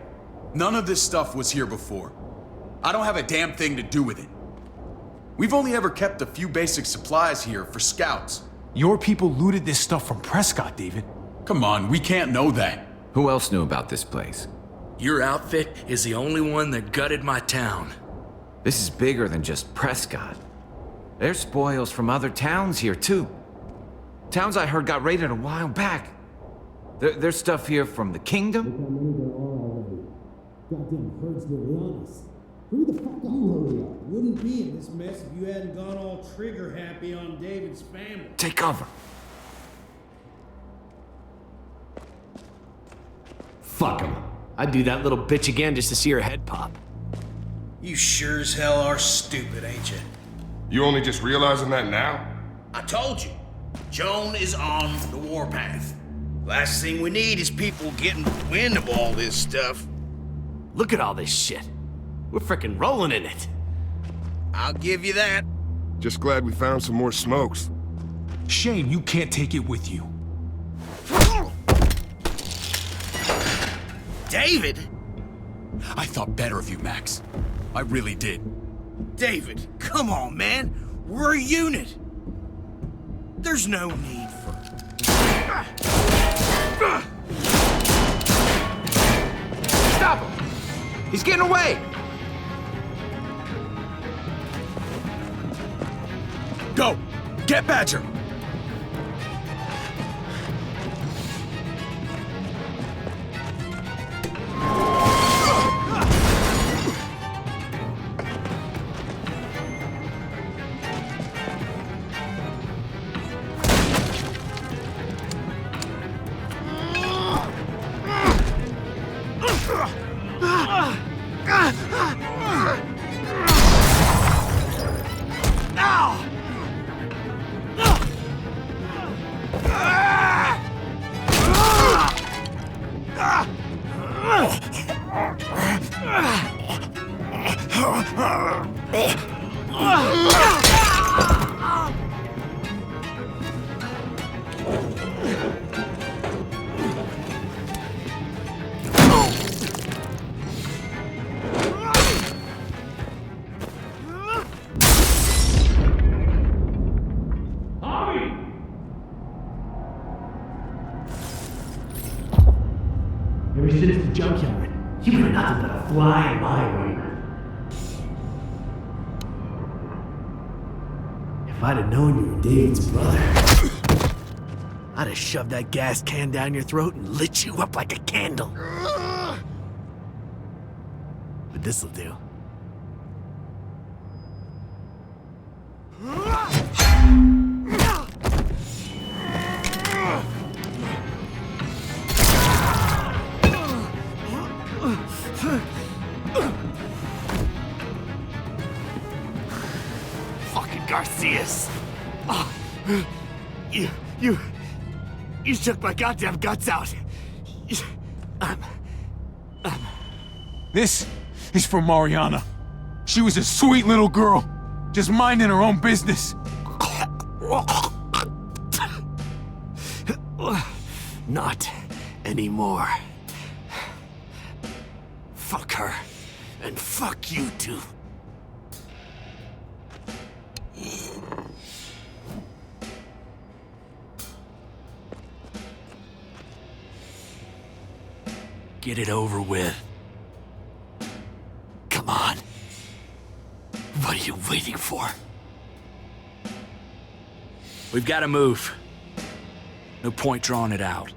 none of this stuff was here before. I don't have a damn thing to do with it. We've only ever kept a few basic supplies here for scouts. Your people looted this stuff from Prescott, David. Come on, we can't know that. Who else knew about this place? Your outfit is the only one that gutted my town. This is bigger than just Prescott. There's spoils from other towns here, too. Towns I heard got raided a while back. There's stuff here from the kingdom. Goddamn herds get on us. Who the fuck hurry up? Wouldn't be in this mess if you hadn't gone all trigger happy on David's family. Take cover. Fuck him. I'd do that little bitch again just to see her head pop. You sure as hell are stupid, ain't you? You only just realizing that now? I told you. Joan is on the warpath. Last thing we need is people getting wind of all this stuff. Look at all this shit. We're frickin' rolling in it. I'll give you that. Just glad we found some more smokes. Shame you can't take it with you. David? I thought better of you, Max. I really did. David, come on, man. We're a unit. There's no need for... Stop him! He's getting away! Go! Get Badger! Ever since the junkyard, you were nothing but a fly in my radar. If I'd have known you were David's brother, I'd have shoved that gas can down your throat and lit you up like a candle. But this'll do. Garcias! Oh, you took my goddamn guts out. This is for Mariana. She was a sweet little girl, just minding her own business. Not anymore. Fuck her, and fuck you too. Get it over with. Come on. What are you waiting for? We've got to move. No point drawing it out.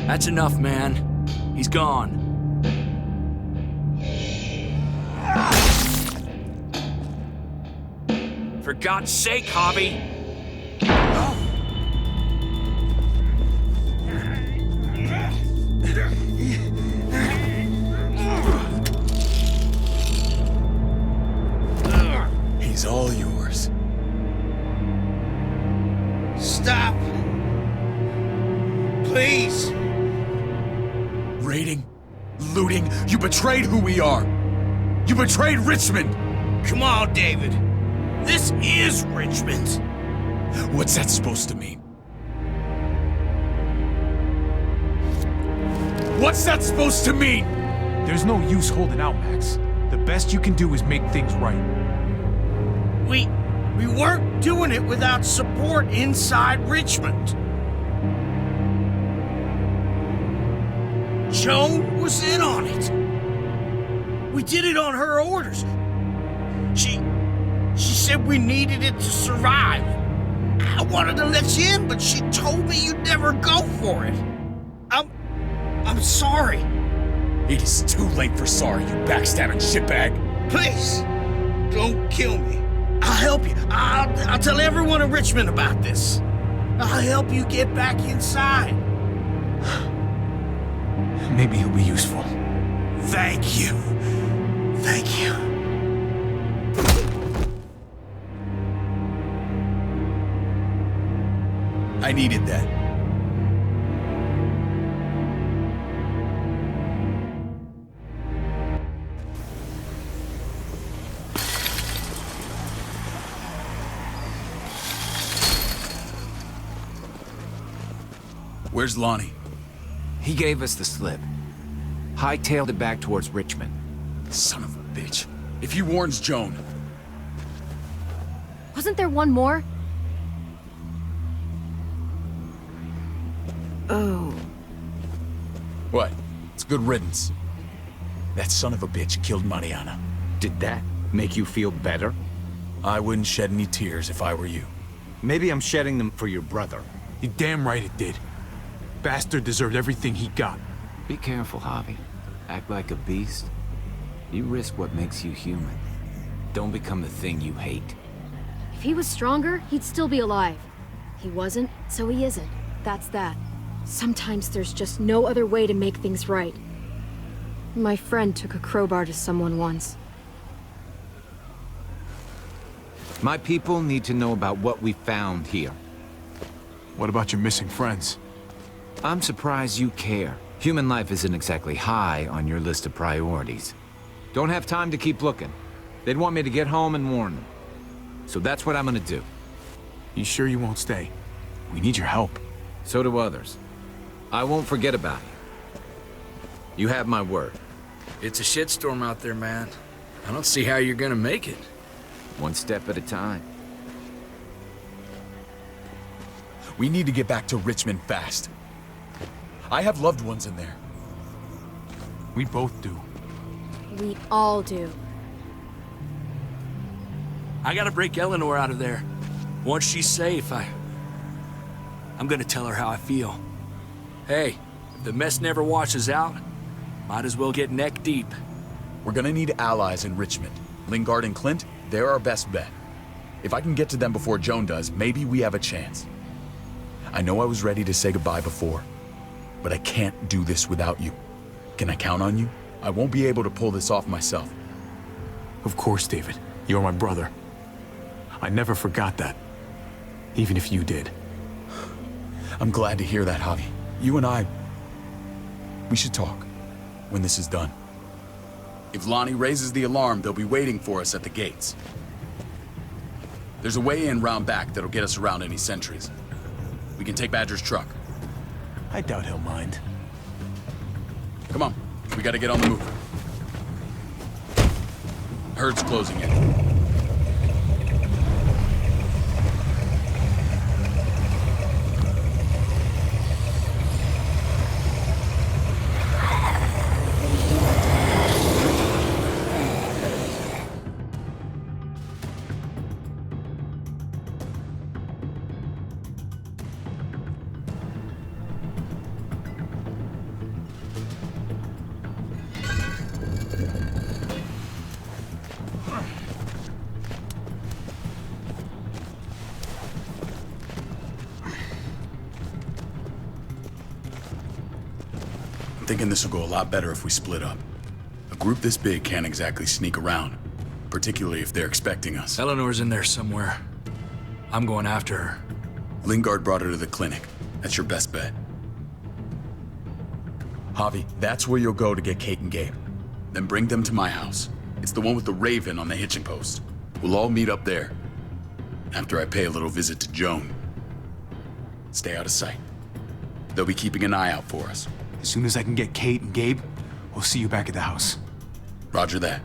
That's enough, man. He's gone. For God's sake, Javi! He's all yours. Stop! Please! Raiding, looting, you betrayed who we are. You betrayed Richmond. Come on, David. This is Richmond. What's that supposed to mean? What's that supposed to mean? There's no use holding out, Max. The best you can do is make things right. We weren't doing it without support inside Richmond. Joan was in on it. We did it on her orders. She said we needed it to survive. I wanted to let you in, but she told me you'd never go for it. I'm sorry. It is too late for sorry, you backstabbing shitbag. Please, don't kill me. I'll help you. I'll tell everyone in Richmond about this. I'll help you get back inside. Maybe he'll be useful. Thank you. Thank you. I needed that. Where's Lonnie? He gave us the slip. Hightailed it back towards Richmond. Son of a bitch. If he warns Joan... Wasn't there one more? Oh. What? It's good riddance. That son of a bitch killed Mariana. Did that make you feel better? I wouldn't shed any tears if I were you. Maybe I'm shedding them for your brother. You're damn right it did. Bastard deserved everything he got. Be careful, Javi. Act like a beast. You risk what makes you human. Don't become the thing you hate. If he was stronger, he'd still be alive. He wasn't, so he isn't. That's that. Sometimes there's just no other way to make things right. My friend took a crowbar to someone once. My people need to know about what we found here. What about your missing friends? I'm surprised you care. Human life isn't exactly high on your list of priorities. Don't have time to keep looking. They'd want me to get home and warn them. So that's what I'm gonna do. You sure you won't stay? We need your help. So do others. I won't forget about you. You have my word. It's a shitstorm out there, man. I don't see how you're gonna make it. One step at a time. We need to get back to Richmond fast. I have loved ones in there. We both do. We all do. I gotta break Eleanor out of there. Once she's safe, I'm gonna tell her how I feel. Hey, if the mess never washes out, might as well get neck deep. We're gonna need allies in Richmond. Lingard and Clint, they're our best bet. If I can get to them before Joan does, maybe we have a chance. I know I was ready to say goodbye before, but I can't do this without you. Can I count on you? I won't be able to pull this off myself. Of course, David. You're my brother. I never forgot that. Even if you did. I'm glad to hear that, Javi. You and I, we should talk when this is done. If Lonnie raises the alarm, they'll be waiting for us at the gates. There's a way in round back that'll get us around any sentries. We can take Badger's truck. I doubt he'll mind. Come on, we gotta get on the move. Herd's closing in. I'm thinking this will go a lot better if we split up. A group this big can't exactly sneak around, particularly if they're expecting us. Eleanor's in there somewhere. I'm going after her. Lingard brought her to the clinic. That's your best bet. Javi, that's where you'll go to get Kate and Gabe. Then bring them to my house. It's the one with the raven on the hitching post. We'll all meet up there. After I pay a little visit to Joan. Stay out of sight. They'll be keeping an eye out for us. As soon as I can get Kate and Gabe, we'll see you back at the house. Roger that.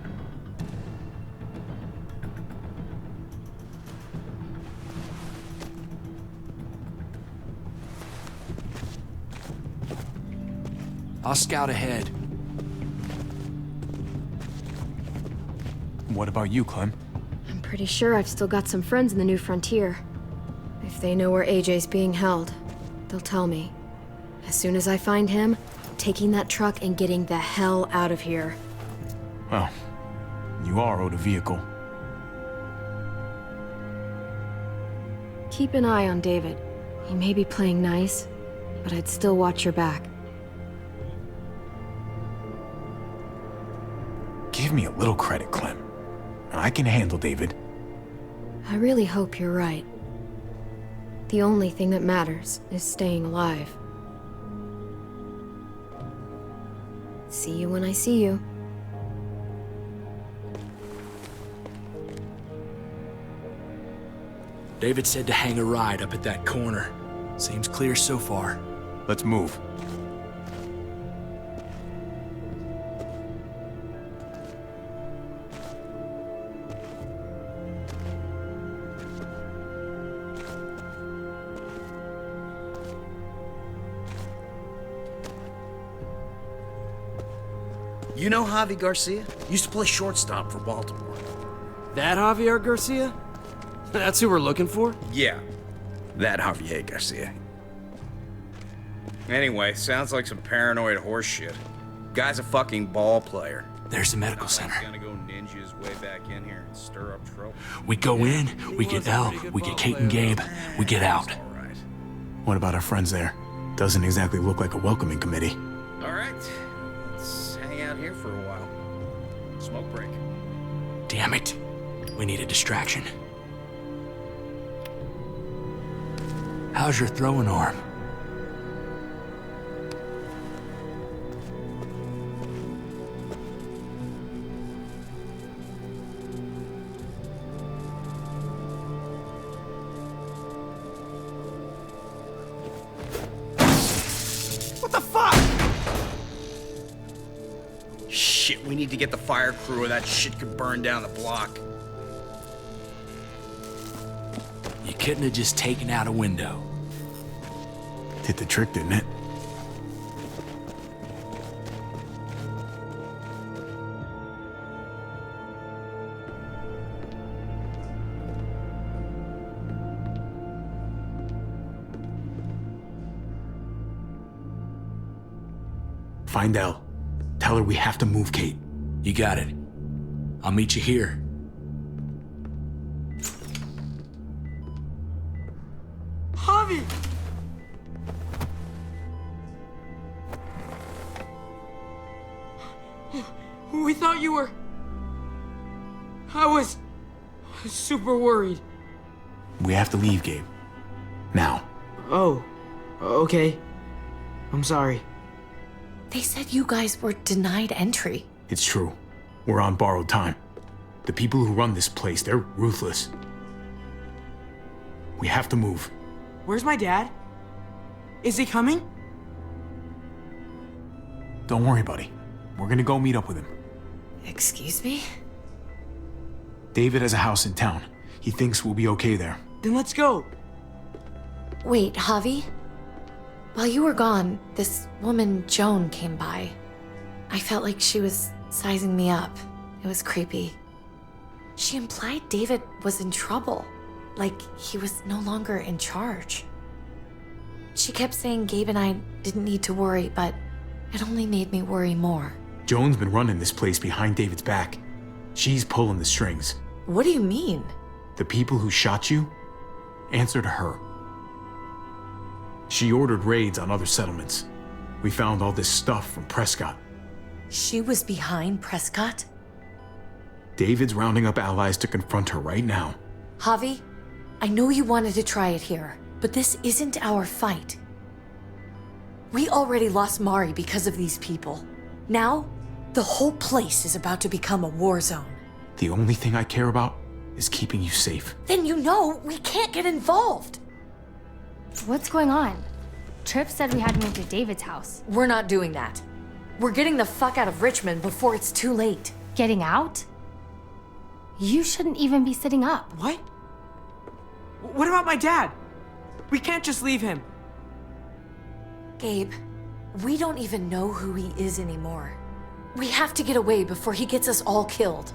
I'll scout ahead. What about you, Clem? I'm pretty sure I've still got some friends in the New Frontier. If they know where AJ's being held, they'll tell me. As soon as I find him, I'm taking that truck and getting the hell out of here. Well, you are owed a vehicle. Keep an eye on David. He may be playing nice, but I'd still watch your back. Give me a little credit, Clem. I can handle David. I really hope you're right. The only thing that matters is staying alive. See you when I see you. David said to hang a ride up at that corner. Seems clear so far. Let's move. You know Javi Garcia? Used to play shortstop for Baltimore. That Javier Garcia? That's who we're looking for? Yeah, that Javier Garcia. Anyway, sounds like some paranoid horse shit. Guy's a fucking ball player. There's the medical center. Gonna go ninja his way back in here and stir up trouble. We go in, we get Elle, we get Kate and Gabe, we get out. What about our friends there? Doesn't exactly look like a welcoming committee. All right, let's hang out here for a while. Smoke break. Damn it. We need a distraction. How's your throwing arm? What the fuck? Shit, we need to get the fire crew or that shit could burn down the block. You couldn't have just taken out a window. Did the trick, didn't it? Find Elle. Tell her we have to move Kate. You got it. I'll meet you here. Javi! We thought you were... I was super worried. We have to leave, Gabe. Now. Oh, okay. I'm sorry. They said you guys were denied entry. It's true. We're on borrowed time. The people who run this place, they're ruthless. We have to move. Where's my dad? Is he coming? Don't worry, buddy. We're gonna go meet up with him. Excuse me? David has a house in town. He thinks we'll be okay there. Then let's go. Wait, Javi? While you were gone, this woman, Joan, came by. I felt like she was sizing me up. It was creepy. She implied David was in trouble, like he was no longer in charge. She kept saying Gabe and I didn't need to worry, but it only made me worry more. Joan's been running this place behind David's back. She's pulling the strings. What do you mean? The people who shot you answer to her. She ordered raids on other settlements. We found all this stuff from Prescott. She was behind Prescott? David's rounding up allies to confront her right now. Javi, I know you wanted to try it here, but this isn't our fight. We already lost Mari because of these people. Now, the whole place is about to become a war zone. The only thing I care about is keeping you safe. Then you know we can't get involved. What's going on? Tripp said we had to move to David's house. We're not doing that. We're getting the fuck out of Richmond before it's too late. Getting out? You shouldn't even be sitting up. What? What about my dad? We can't just leave him. Gabe, we don't even know who he is anymore. We have to get away before he gets us all killed.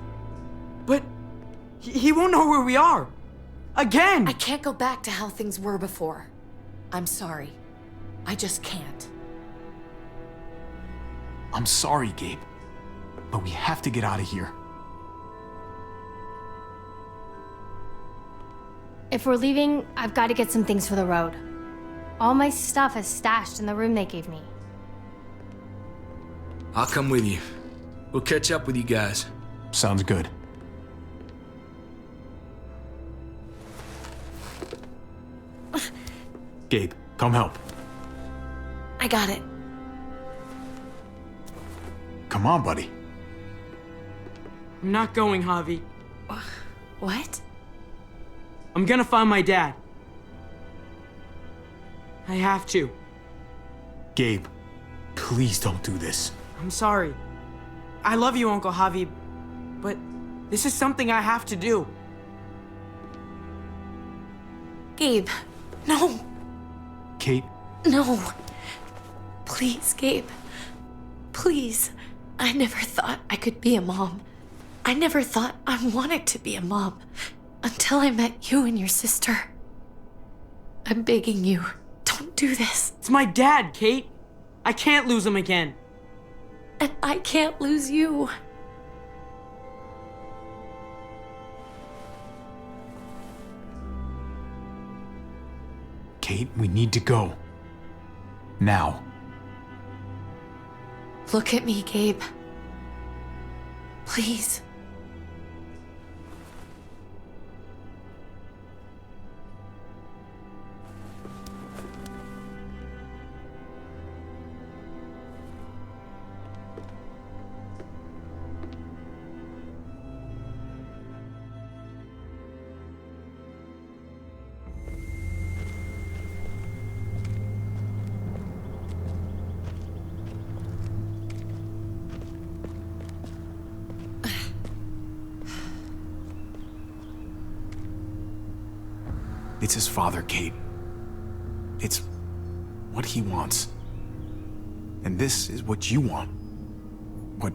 But he won't know where we are. Again! I can't go back to how things were before. I'm sorry. I just can't. I'm sorry, Gabe, but we have to get out of here. If we're leaving, I've got to get some things for the road. All my stuff is stashed in the room they gave me. I'll come with you. We'll catch up with you guys. Sounds good. Gabe, come help. I got it. Come on, buddy. I'm not going, Javi. What? I'm gonna find my dad. I have to. Gabe, please don't do this. I'm sorry. I love you, Uncle Javi, but this is something I have to do. Gabe, no. Kate? No. Please, Gabe. Please. I never thought I could be a mom. I never thought I wanted to be a mom until I met you and your sister. I'm begging you, don't do this. It's my dad, Kate. I can't lose him again. And I can't lose you. Kate, we need to go. Now. Look at me, Gabe. Please. It's his father, Kate. It's what he wants. And this is what you want. What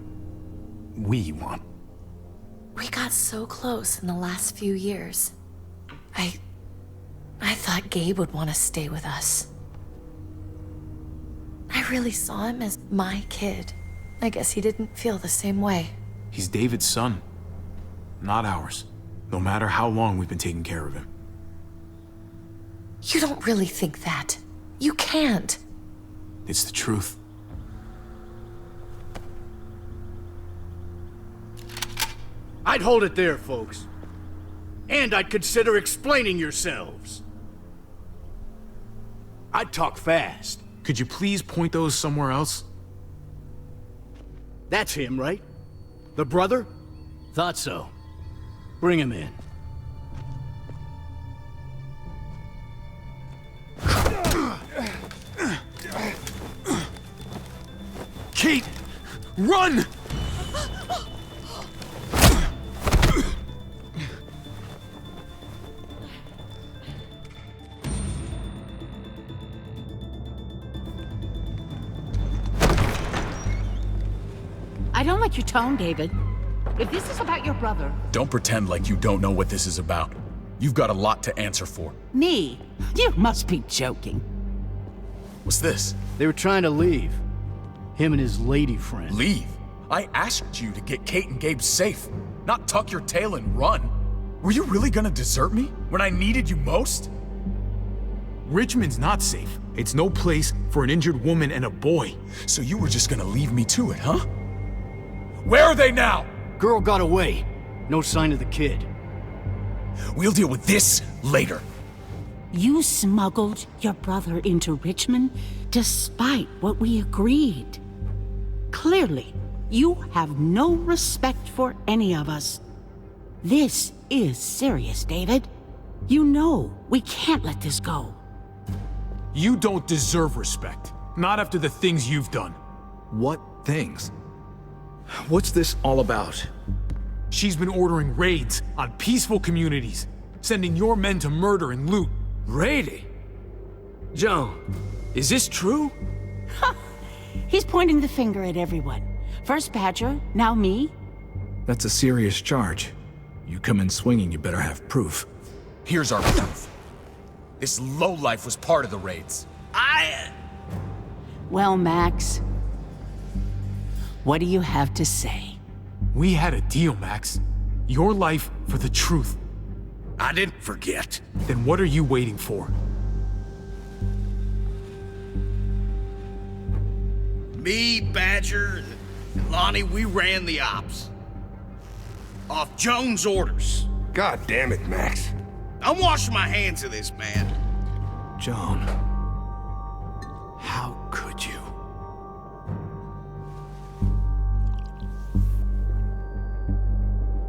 we want. We got so close in the last few years. I thought Gabe would want to stay with us. I really saw him as my kid. I guess he didn't feel the same way. He's David's son, not ours. No matter how long we've been taking care of him. You don't really think that. You can't. It's the truth. I'd hold it there, folks. And I'd consider explaining yourselves. I'd talk fast. Could you please point those somewhere else? That's him, right? The brother? Thought so. Bring him in. Kate! Run! I don't like your tone, David. If this is about your brother... Don't pretend like you don't know what this is about. You've got a lot to answer for. Me? You must be joking. What's this? They were trying to leave. Him and his lady friend. Leave? I asked you to get Kate and Gabe safe, not tuck your tail and run. Were you really gonna desert me when I needed you most? Richmond's not safe. It's no place for an injured woman and a boy. So you were just gonna leave me to it, huh? Where are they now? Girl got away. No sign of the kid. We'll deal with this later. You smuggled your brother into Richmond despite what we agreed. Clearly, you have no respect for any of us. This is serious, David. You know we can't let this go. You don't deserve respect. Not after the things you've done. What things? What's this all about? She's been ordering raids on peaceful communities, sending your men to murder and loot. Raiding? Joan, is this true? He's pointing the finger at everyone. First Badger, now me. That's a serious charge. You come in swinging, you better have proof. Here's our proof. This lowlife was part of the raids. Well, Max, what do you have to say? We had a deal, Max. Your life for the truth. I didn't forget. Then what are you waiting for? Me, Badger, and Lonnie, we ran the ops. Off Joan's orders. God damn it, Max. I'm washing my hands of this, man. Joan, how could you?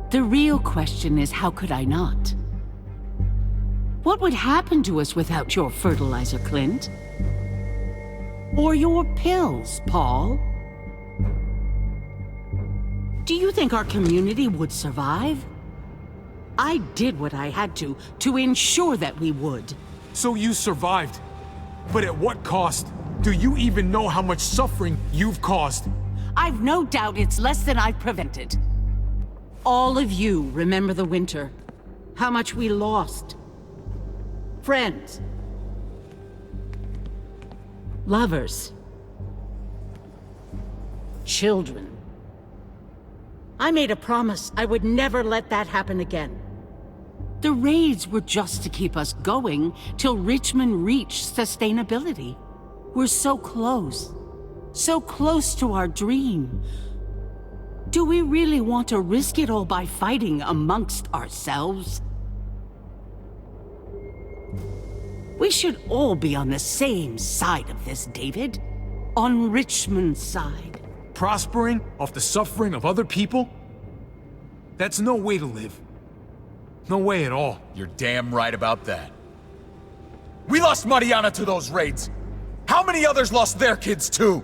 The real question is, how could I not? What would happen to us without your fertilizer, Clint? Or your pills, Paul? Do you think our community would survive? I did what I had to ensure that we would. So you survived. But at what cost? Do you even know how much suffering you've caused? I've no doubt it's less than I've prevented. All of you remember the winter. How much we lost. Friends. Lovers. Children. I made a promise I would never let that happen again. The raids were just to keep us going till Richmond reached sustainability. We're so close to our dream. Do we really want to risk it all by fighting amongst ourselves? We should all be on the same side of this, David. On Richmond's side. Prospering off the suffering of other people? That's no way to live. No way at all. You're damn right about that. We lost Mariana to those raids. How many others lost their kids too?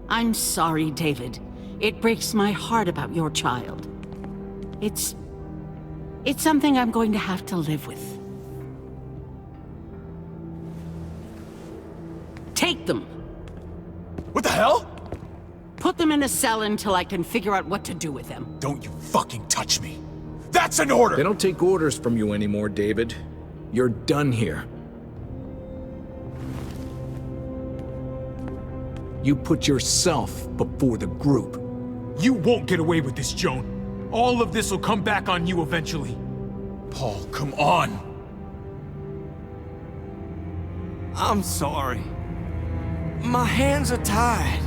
I'm sorry, David. It breaks my heart about your child. It's something I'm going to have to live with. Take them. What the hell? Put them in a cell until I can figure out what to do with them. Don't you fucking touch me. That's an order! They don't take orders from you anymore, David. You're done here. You put yourself before the group. You won't get away with this, Joan. All of this will come back on you eventually. Paul, come on! I'm sorry. My hands are tied.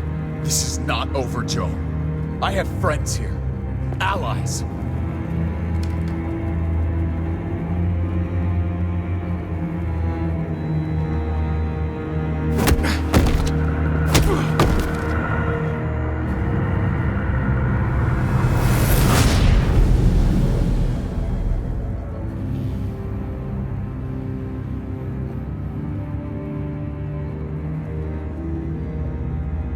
This is not over, Joan. I have friends here. Allies.